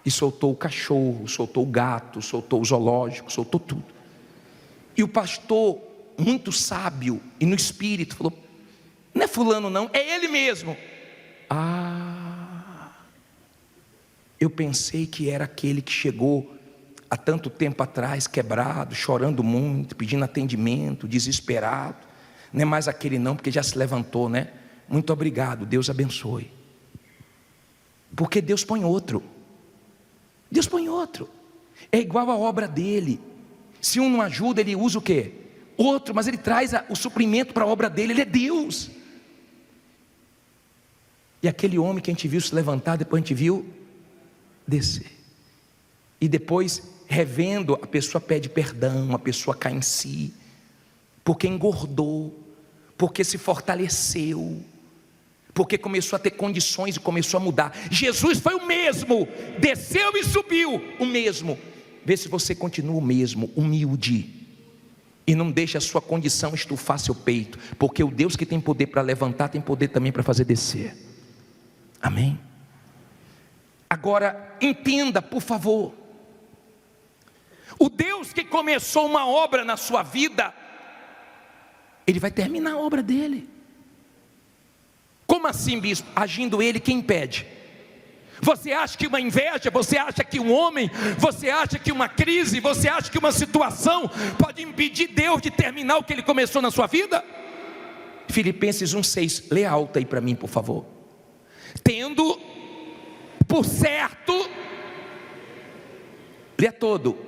E soltou o cachorro, soltou o gato, soltou o zoológico, soltou tudo. E o pastor, muito sábio e no espírito, falou: não é fulano não, é ele mesmo. Eu pensei que era aquele que chegou há tanto tempo atrás, quebrado, chorando muito, pedindo atendimento, desesperado. Não é mais aquele não, porque já se levantou, né? Muito obrigado, Deus abençoe. Porque Deus põe outro. Deus põe outro. É igual a obra dele. Se um não ajuda, ele usa o quê? Outro, mas ele traz o suprimento para a obra dele. Ele é Deus. E aquele homem que a gente viu se levantar, depois a gente viu descer. E depois, revendo, a pessoa pede perdão, a pessoa cai em si, porque engordou, porque se fortaleceu, porque começou a ter condições e começou a mudar. Jesus foi o mesmo, desceu e subiu, o mesmo. Vê se você continua o mesmo, humilde, e não deixa a sua condição estufar seu peito, porque o Deus que tem poder para levantar, tem poder também para fazer descer. Amém? Agora, entenda, por favor, o Deus que começou uma obra na sua vida, Ele vai terminar a obra dele. Como assim, bispo? Agindo Ele, quem impede? Você acha que uma inveja, você acha que um homem, você acha que uma crise, você acha que uma situação pode impedir Deus de terminar o que Ele começou na sua vida? Filipenses 1,6, lê alto aí para mim, por favor. Tendo por certo, lê todo.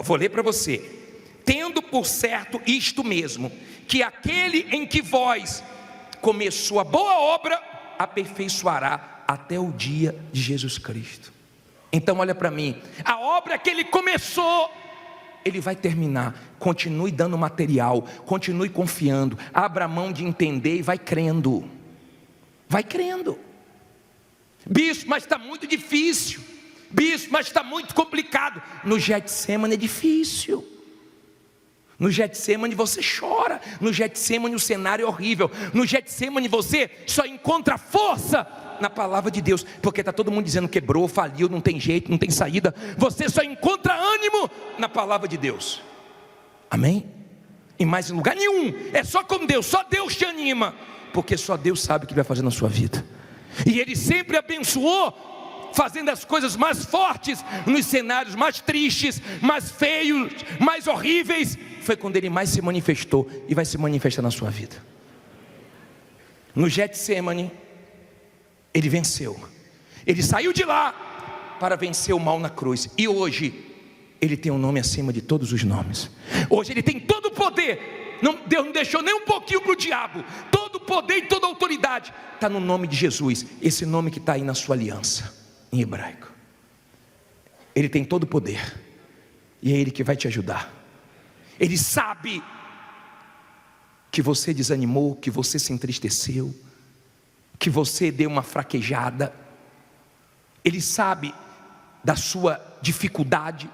Vou ler para você. Tendo por certo isto mesmo, que aquele em que vós começou a boa obra, aperfeiçoará até o dia de Jesus Cristo. Então olha para mim, a obra que Ele começou, Ele vai terminar. Continue dando material, continue confiando, abra a mão de entender e vai crendo. Vai crendo. Bispo, mas está muito difícil. Bispo, mas está muito complicado. No Getsemane é difícil. No Getsemane você chora. No Getsemane o cenário é horrível. No Getsemane você só encontra força na palavra de Deus, porque está todo mundo dizendo quebrou, faliu, não tem jeito, não tem saída. Você só encontra ânimo na palavra de Deus. Amém? E mais em lugar nenhum. É só com Deus, só Deus te anima, porque só Deus sabe o que vai fazer na sua vida. E Ele sempre abençoou, fazendo as coisas mais fortes nos cenários mais tristes, mais feios, mais horríveis. Foi quando Ele mais se manifestou e vai se manifestar na sua vida. No Getsemane Ele venceu. Ele saiu de lá para vencer o mal na cruz. E hoje Ele tem um nome acima de todos os nomes. Hoje Ele tem todo o poder. Deus não deixou nem um pouquinho para o diabo. Todo o poder e toda a autoridade está no nome de Jesus. Esse nome que está aí na sua aliança, em hebraico. Ele tem todo o poder. E é Ele que vai te ajudar. Ele sabe que você desanimou, que você se entristeceu, que você deu uma fraquejada. Ele sabe da sua dificuldade,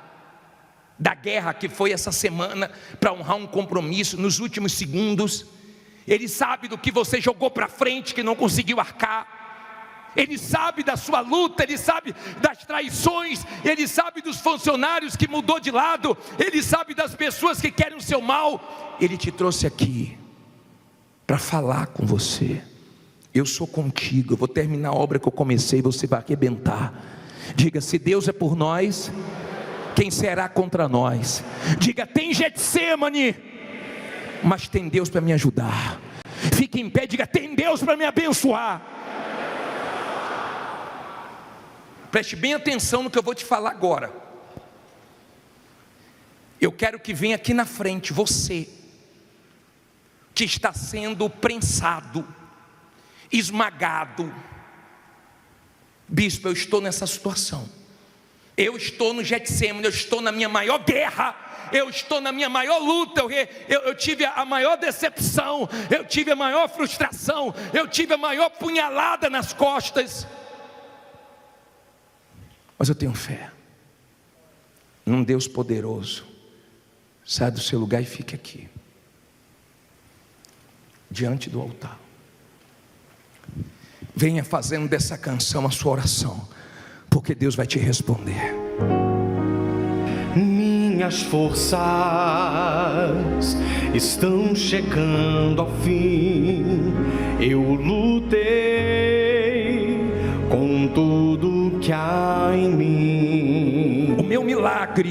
da guerra que foi essa semana para honrar um compromisso nos últimos segundos. Ele sabe do que você jogou para frente que não conseguiu arcar. Ele sabe da sua luta, Ele sabe das traições, Ele sabe dos funcionários que mudou de lado, Ele sabe das pessoas que querem o seu mal. Ele te trouxe aqui para falar com você. Eu sou contigo, eu vou terminar a obra que eu comecei, você vai arrebentar. Diga, se Deus é por nós, quem será contra nós? Diga, tem Getsemane, mas tem Deus para me ajudar. Fique em pé, diga, tem Deus para me abençoar. Preste bem atenção no que eu vou te falar agora. Eu quero que venha aqui na frente você que está sendo prensado, esmagado. Bispo, eu estou nessa situação. Eu estou no Getsemane, eu estou na minha maior guerra, eu estou na minha maior luta, eu tive a maior decepção, eu tive a maior frustração, eu tive a maior punhalada nas costas. Mas eu tenho fé num Deus poderoso. Sai do seu lugar e fique aqui, diante do altar. Venha fazendo dessa canção a sua oração, porque Deus vai te responder. Minhas forças estão chegando ao fim. Eu lutei com tudo que há em mim. O meu milagre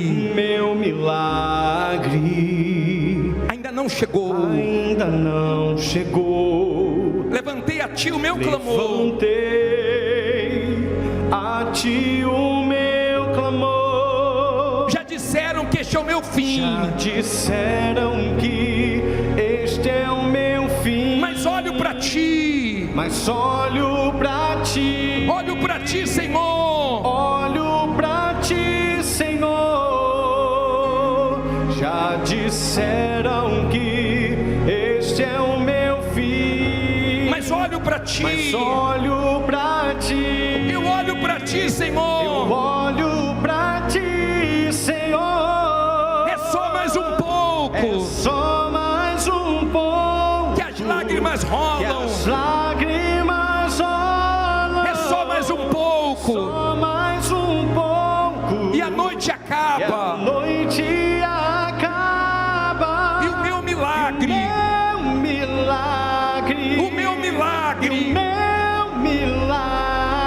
ainda não chegou. Levantei a ti o meu clamor. Levantei a ti o meu clamor. Já disseram que este é o meu fim. Já disseram que este é o meu fim. Mas olho para ti. Olho para ti, Senhor. Olho para ti, Senhor. disseram que este é o meu fim. Mas olho para ti. Mas olho para ti. Eu olho para ti, Senhor. Eu olho para ti, Senhor. É só mais um pouco. É só mais um pouco. Que as lágrimas rolam. Que as lágrimas rolam. É só mais um pouco. Só mais um pouco. E a noite acaba. E a noite acaba. E o meu milagre. O meu milagre.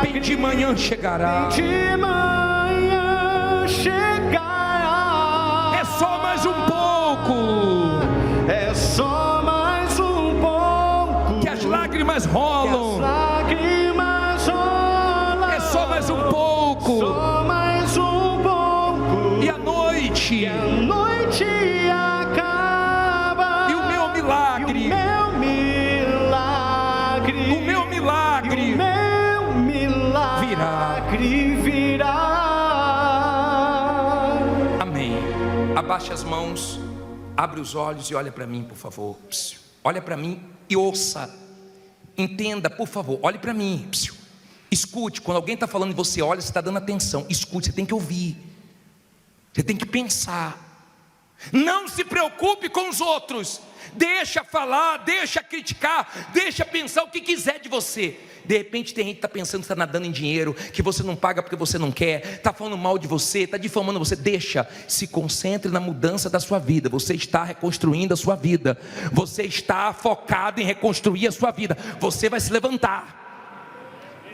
Bem de manhã chegará. Bem de manhã chegará. É só mais um pouco. É só mais um pouco. Que as lágrimas rolam. Que as lágrimas rolam. É só mais um pouco. Só mais um pouco. E a noite. E a noite acaba. E o meu milagre. E o meu milagre. O meu milagre. E o meu milagre virá. Amém. Abaixe as mãos, abre os olhos e olha para mim, por favor. Olha para mim e ouça. Entenda, por favor, olhe para mim. Escute, quando alguém está falando e você olha, você está dando atenção. Escute, você tem que ouvir. Você tem que pensar. Não se preocupe com os outros. Deixa falar, deixa criticar, deixa pensar o que quiser de você. De repente tem gente que está pensando que está nadando em dinheiro, que você não paga porque você não quer, está falando mal de você, está difamando você. Deixa, se concentre na mudança da sua vida. Você está reconstruindo a sua vida. Você está focado em reconstruir a sua vida. Você vai se levantar.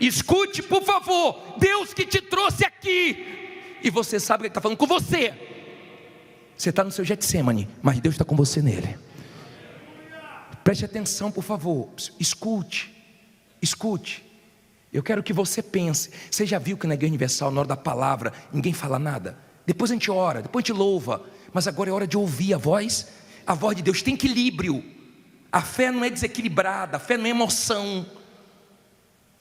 Escute, por favor, Deus que te trouxe aqui, e você sabe que Ele está falando com você. Você está no seu Getsemane, mas Deus está com você nele. Preste atenção, por favor. Escute. Escute. Eu quero que você pense. Você já viu que na Igreja Universal, na hora da palavra, ninguém fala nada? Depois a gente ora, depois a gente louva. Mas agora é hora de ouvir a voz. A voz de Deus tem equilíbrio. A fé não é desequilibrada, a fé não é emoção.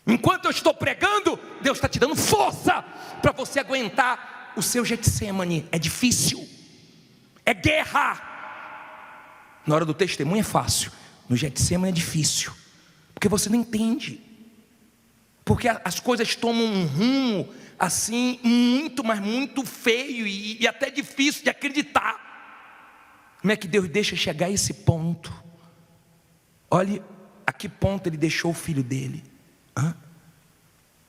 Enquanto eu estou pregando, Deus está te dando força para você aguentar o seu Getsemane. É difícil. É guerra. Na hora do testemunho é fácil. No Getsemane é difícil. Porque você não entende. Porque as coisas tomam um rumo assim, muito, mas muito feio e até difícil de acreditar. Como é que Deus deixa chegar a esse ponto? Olhe a que ponto Ele deixou o filho dele.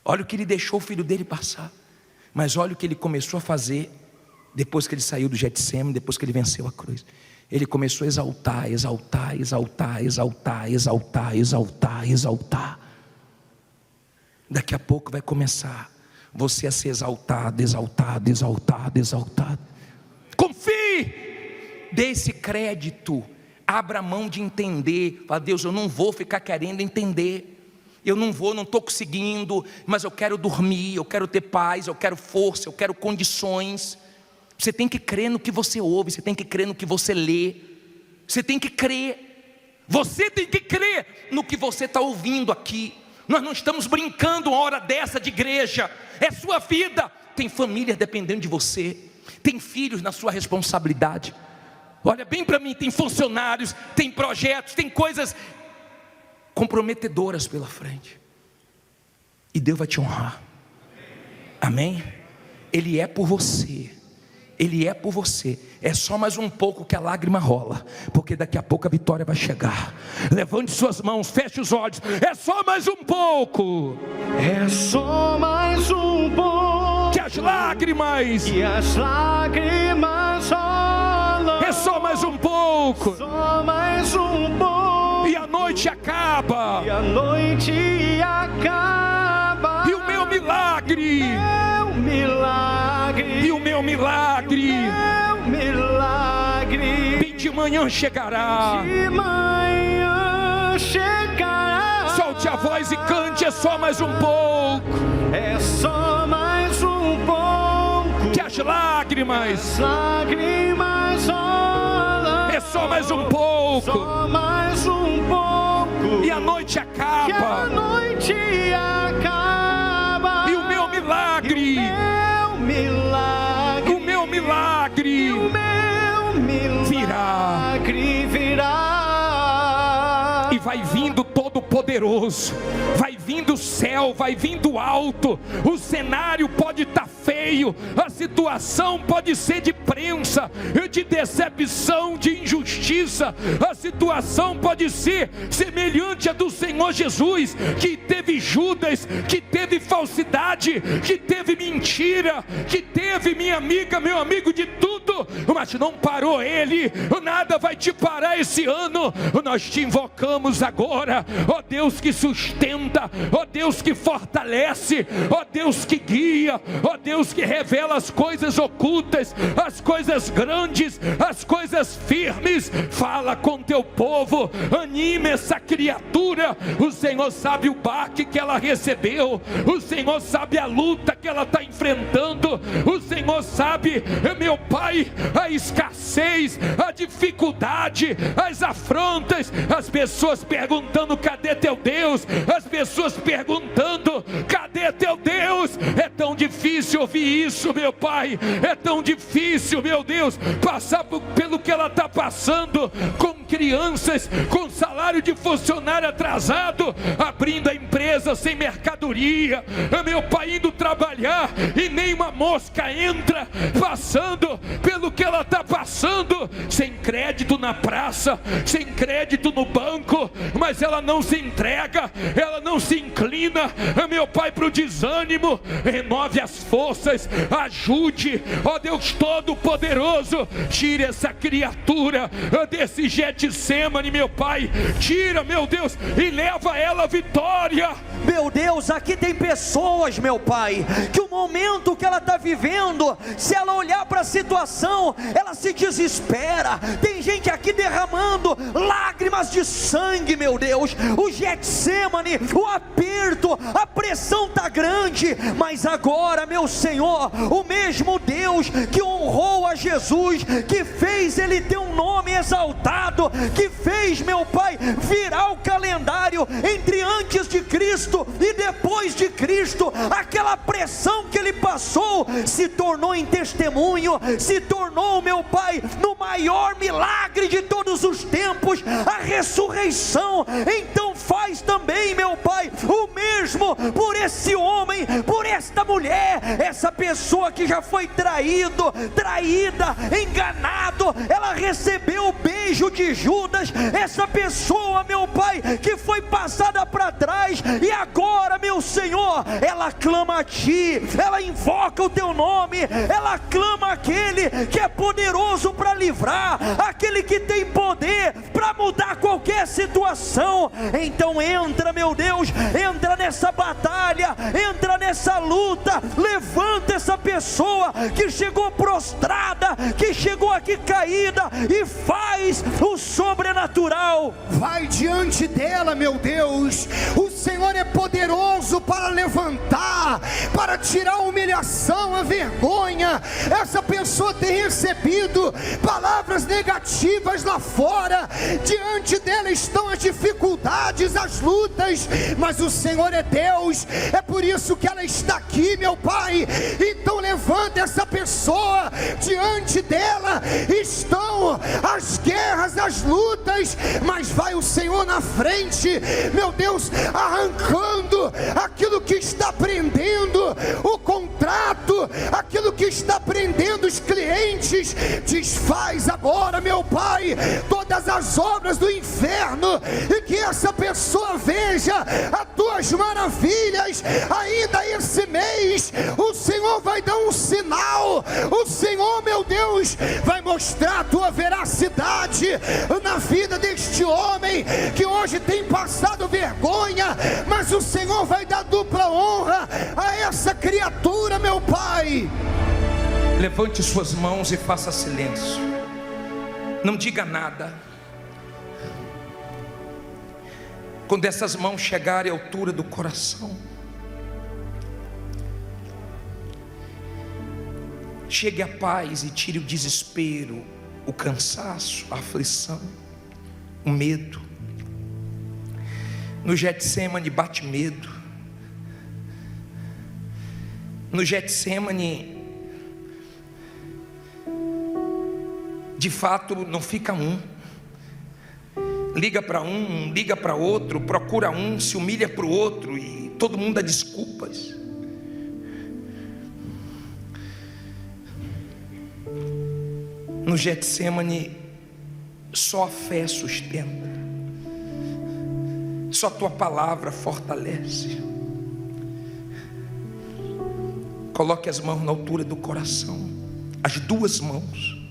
Olha o que Ele deixou o filho dele passar. Mas olha o que Ele começou a fazer depois que Ele saiu do Getsemane, depois que Ele venceu a cruz. Ele começou a exaltar, exaltar, exaltar, exaltar, exaltar, exaltar, exaltar. Daqui a pouco vai começar você a ser exaltado, exaltado, exaltado, exaltado. Confie, dê esse crédito, abra a mão de entender. Fala, Deus, eu não vou ficar querendo entender. Eu não estou conseguindo, mas eu quero dormir, eu quero ter paz, eu quero força, eu quero condições. Você tem que crer no que você ouve, você tem que crer no que você lê, você tem que crer, você tem que crer no que você está ouvindo aqui. Nós não estamos brincando uma hora dessa de igreja, é sua vida. Tem família dependendo de você, tem filhos na sua responsabilidade. Olha bem para mim, tem funcionários, tem projetos, tem coisas comprometedoras pela frente, e Deus vai te honrar. Amém? Ele é por você. Ele é por você. É só mais um pouco que a lágrima rola, porque daqui a pouco a vitória vai chegar. Levante suas mãos, feche os olhos. É só mais um pouco. É só mais um pouco. Que as lágrimas. E as lágrimas rolam. É só mais um pouco. Só mais um pouco. E a noite acaba. E a noite acaba. E o meu milagre. Meu milagre. E o meu milagre. Meu milagre. Bem de manhã chegará. De manhã chegará. Solte a voz e cante. É só mais um pouco. É só mais um pouco. Que as lágrimas. As lágrimas rolam. É só mais um pouco. Só mais um pouco. E a noite acaba. E a noite acaba. E o meu milagre. O meu milagre. O meu milagre. O meu milagre. Virá. virá. E vai vindo Todo-Poderoso, vai vindo o céu, vai vindo alto. O cenário pode estar feio, a situação pode ser de prensa, de decepção, de injustiça. A situação pode ser semelhante à do Senhor Jesus, que teve Judas, que teve falsidade, que teve mentira, que teve, minha amiga, meu amigo, de tudo, mas não parou ele. Nada vai te parar esse ano. Nós te invocamos agora, ó Deus que sustenta, ó Deus que fortalece, ó Deus que guia, ó Deus que revela as coisas ocultas, as coisas grandes, as coisas firmes. Fala com teu povo, anime essa criatura. O Senhor sabe o baque que ela recebeu, o Senhor sabe a luta que ela está enfrentando, o Senhor sabe, meu Pai, a escassez, a dificuldade, as afrontas, as pessoas perguntando: cadê teu Deus? As pessoas perguntando: cadê teu Deus? É tão difícil ouvir isso, meu Pai, é tão difícil, meu Deus, passar pelo que ela está passando, com crianças, com salário de funcionário atrasado, abrindo a empresa sem mercadoria, meu Pai, indo trabalhar e nem uma mosca entra, passando pelo que ela está passando, sem crédito na praça, sem crédito no banco, mas ela não se entrega, ela não se inclina, meu Pai, para o desânimo. Renove as forças, ajude, ó Deus Todo-Poderoso, tire essa criatura desse Getsemane, meu Pai, tira, meu Deus, e leva ela à vitória. Meu Deus, aqui tem pessoas, meu Pai, que o momento que ela está vivendo, se ela olhar para a situação, ela se desespera. Tem gente aqui derramando lágrimas de sangue, meu Deus. O Getsemane, o aperto, a pressão está grande, mas agora, meu Senhor, o mesmo Deus que honrou a Jesus, que fez ele ter um nome exaltado, que fez, meu Pai, virar o calendário entre antes de Cristo e depois de Cristo, aquela pressão que ele passou se tornou em testemunho, se tornou, meu Pai, no maior milagre de todos os tempos, a ressurreição. Então faz também, meu Pai, o mesmo por esse homem, por esta mulher, essa pessoa que já foi traída, enganado, ela recebeu o beijo de Judas, essa pessoa, meu Pai, que foi passada para trás, e agora, meu Senhor, ela clama a Ti, ela invoca o Teu nome, ela clama aquele que é poderoso para livrar, aquele que tem poder para mudar qualquer situação. Então entra, meu Deus, entra nessa batalha, entra nessa luta, levanta essa pessoa que chegou prostrada, que chegou aqui caída, e faz o sobrenatural. Vai diante dela, meu Deus. O Senhor é poderoso para levantar, para tirar a humilhação, a vergonha. Essa pessoa tem recebido palavras negativas lá fora, diante dela estão as dificuldades, as lutas, mas o Senhor é Deus, é por isso que ela está aqui, meu Pai. Então levanta essa pessoa, diante dela estão as guerras, as lutas, mas vai o Senhor na frente, meu Deus, arrancando aquilo que está prendendo o contrato, aquilo que está prendendo os clientes. Desfaz agora, meu Pai, todas as obras do inferno, e que essa pessoa veja as tuas maravilhas. Ainda esse mês o Senhor vai dar um sinal, o Senhor, meu Deus, vai mostrar a tua veracidade na vida deste homem que hoje tem passado vergonha, mas o Senhor vai dar dupla honra a essa criatura, meu Pai. Levante suas mãos e faça silêncio, não diga nada. Quando essas mãos chegarem à altura do coração, chegue a paz e tire o desespero, o cansaço, a aflição, o medo. No Getsemane bate medo, no Getsemane de fato não fica um. Liga para um, liga para outro, procura um, se humilha para o outro e todo mundo dá desculpas. No Getsemane, só a fé sustenta, só a tua palavra fortalece. Coloque as mãos na altura do coração, as duas mãos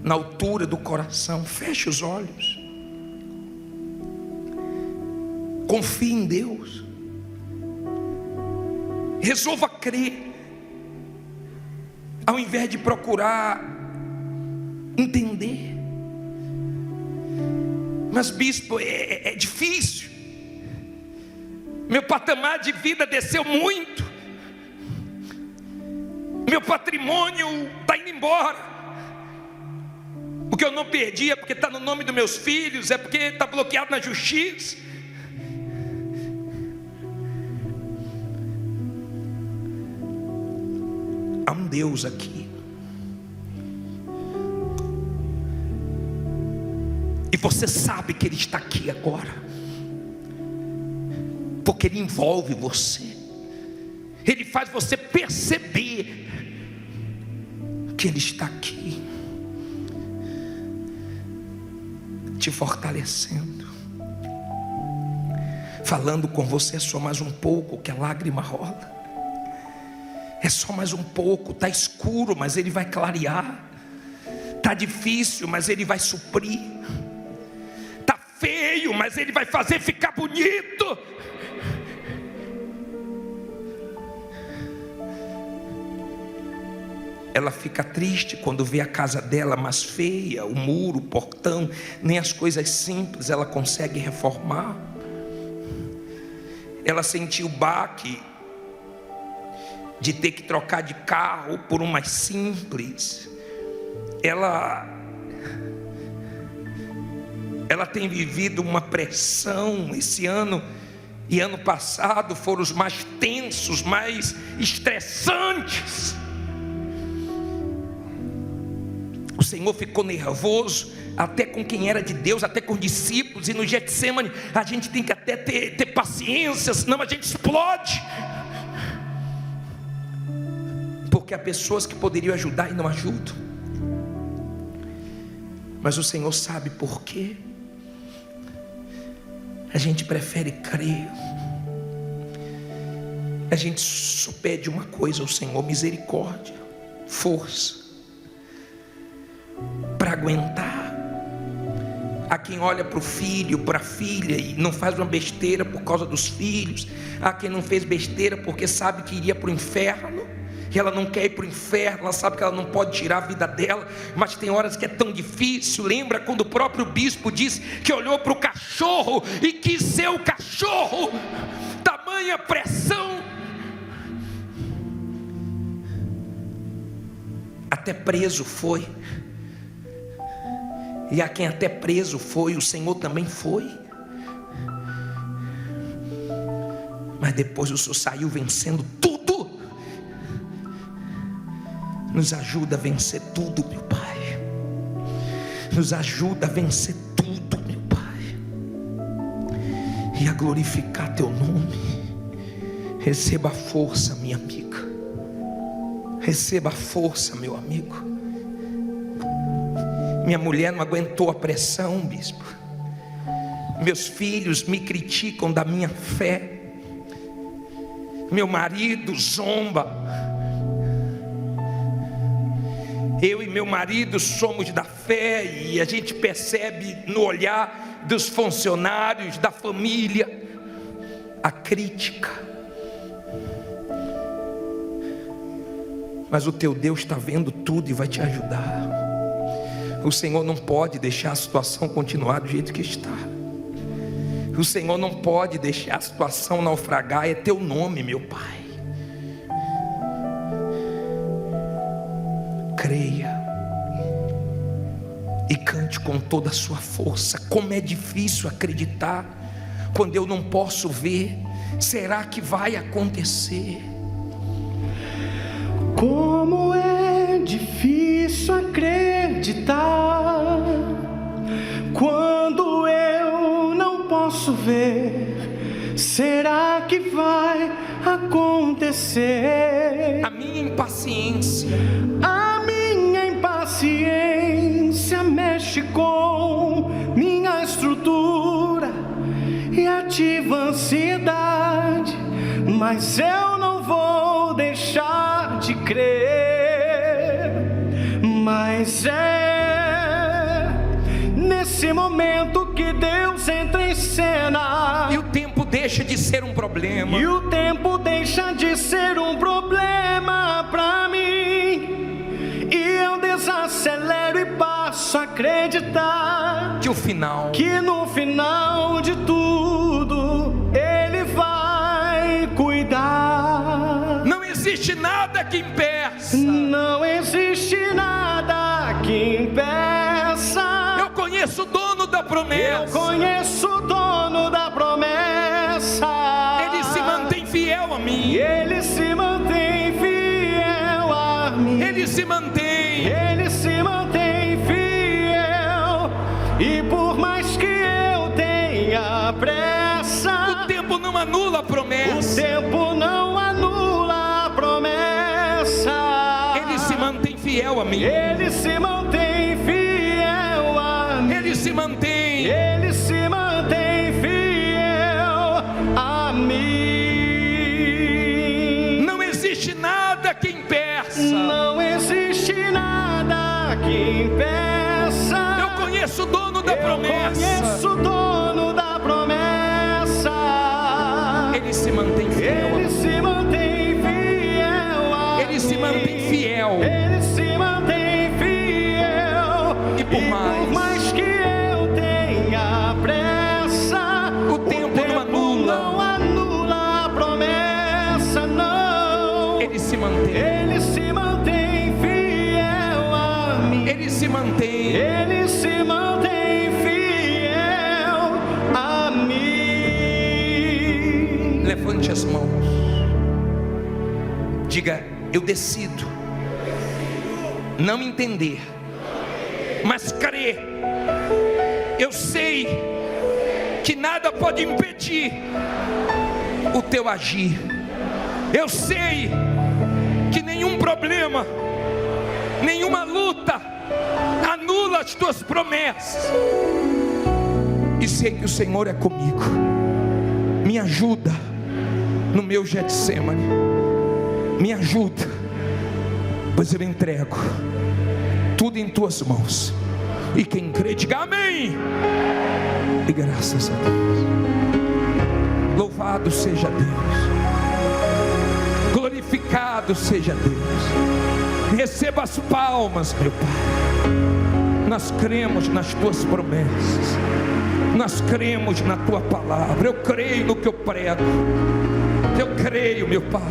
na altura do coração, feche os olhos, confie em Deus, resolva crer, ao invés de procurar entender. Mas bispo, é difícil, meu patamar de vida desceu muito, meu patrimônio está indo embora. O que eu não perdi é porque está no nome dos meus filhos, é porque está bloqueado na justiça. Há um Deus aqui, e você sabe que Ele está aqui agora, porque Ele envolve você, Ele faz você perceber que Ele está aqui, te fortalecendo, falando com você. É só mais um pouco que a lágrima rola, é só mais um pouco. Está escuro, mas Ele vai clarear. Está difícil, mas Ele vai suprir. Está feio, mas Ele vai fazer ficar bonito. Ela fica triste quando vê a casa dela mais feia, o muro, o portão, nem as coisas simples ela consegue reformar. Ela sentiu o baque de ter que trocar de carro por um mais simples. Ela tem vivido uma pressão. Esse ano e ano passado foram os mais tensos, mais estressantes. O Senhor ficou nervoso até com quem era de Deus, até com os discípulos. E no Getsemane a gente tem que até ter paciência, senão a gente explode, porque há pessoas que poderiam ajudar e não ajudam. Mas o Senhor sabe por quê. A gente prefere crer. A gente só pede uma coisa ao Senhor: misericórdia, força para aguentar. Há quem olha para o filho, para a filha e não faz uma besteira por causa dos filhos. Há quem não fez besteira porque sabe que iria para o inferno, e ela não quer ir para o inferno, ela sabe que ela não pode tirar a vida dela, mas tem horas que é tão difícil. Lembra quando o próprio bispo disse que olhou para o cachorro e quis ser o cachorro? Tamanha pressão. Até preso foi. E a quem até preso foi, o Senhor também foi. Mas depois o Senhor saiu vencendo tudo. Nos ajuda a vencer tudo, meu Pai. Nos ajuda a vencer tudo, meu Pai, e a glorificar Teu nome. Receba a força, minha amiga. Receba a força, meu amigo. Minha mulher não aguentou a pressão, bispo. Meus filhos me criticam da minha fé. Meu marido zomba. Eu e meu marido somos da fé, e a gente percebe no olhar dos funcionários, da família, a crítica. Mas o teu Deus está vendo tudo e vai te ajudar. O Senhor não pode deixar a situação continuar do jeito que está. O Senhor não pode deixar a situação naufragar. É Teu nome, meu Pai. Creia e cante com toda a sua força. Como é difícil acreditar quando eu não posso ver. Será que vai acontecer? Como é difícil difícil acreditar quando eu não posso ver. Será que vai acontecer? A minha impaciência mexe com minha estrutura e ativa a ansiedade, mas eu não vou deixar de crer. Mas é nesse momento que Deus entra em cena, e o tempo deixa de ser um problema. E o tempo deixa de ser um problema pra mim, e eu desacelero e passo a acreditar que no final de tudo Ele vai cuidar. Não existe nada que impeça. Não existe nada que impeça. Eu conheço o dono da promessa. Eu conheço o dono da promessa. Ele se mantém fiel a mim. Ele se mantém fiel a mim. Ele se mantém fiel. E por mais que eu tenha pressa, o tempo não anula a promessa. O tempo não anula a promessa. Ele se mantém fiel a mim. Ele se mantém fiel a mim. Ele se mantém fiel a mim. Não existe nada que impeça. Não existe nada que impeça. Eu conheço o dono da promessa. Conheço o dono da promessa. Ele se mantém fiel. Ele se mantém fiel a Ele se mantém fiel. Ele se mantém fiel. E por mais que eu tenha pressa, o tempo não anula a promessa, não. Ele se mantém fiel a mim. Ele se mantém fiel a mim. Levante as mãos. Diga: eu decido não entender, mas crer. Eu sei que nada pode impedir o teu agir. Eu sei que nenhum problema, nenhuma luta anula as tuas promessas. E sei que o Senhor é comigo. Me ajuda no meu Getsemane. Me ajuda, pois eu entrego tudo em tuas mãos. E quem crê, diga amém. E graças a Deus. Louvado seja Deus. Glorificado seja Deus. Receba as palmas, meu Pai. Nós cremos nas tuas promessas. Nós cremos na tua palavra. Eu creio no que eu prego. Eu creio, meu Pai.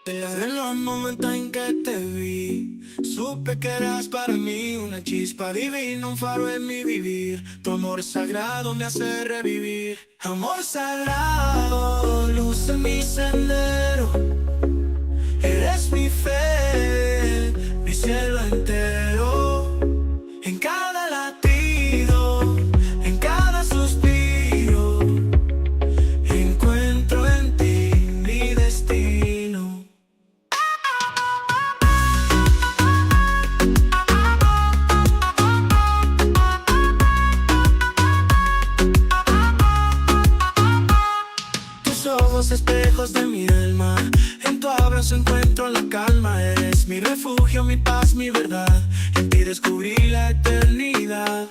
Desde los momentos en que te vi, supe que eras para mí una chispa divina, un faro en mi vivir. Tu amor sagrado me hace revivir. Amor sagrado, luz en mi sendero. Eres mi fe, mi cielo entero. En cada latido, en cada suspiro, encuentro en ti mi destino. Tus ojos espejos de mi alma, en tu abrazo encuentro la calma. Eres mi refugio, mi paz, mi verdad. En ti descubrí la eternidad.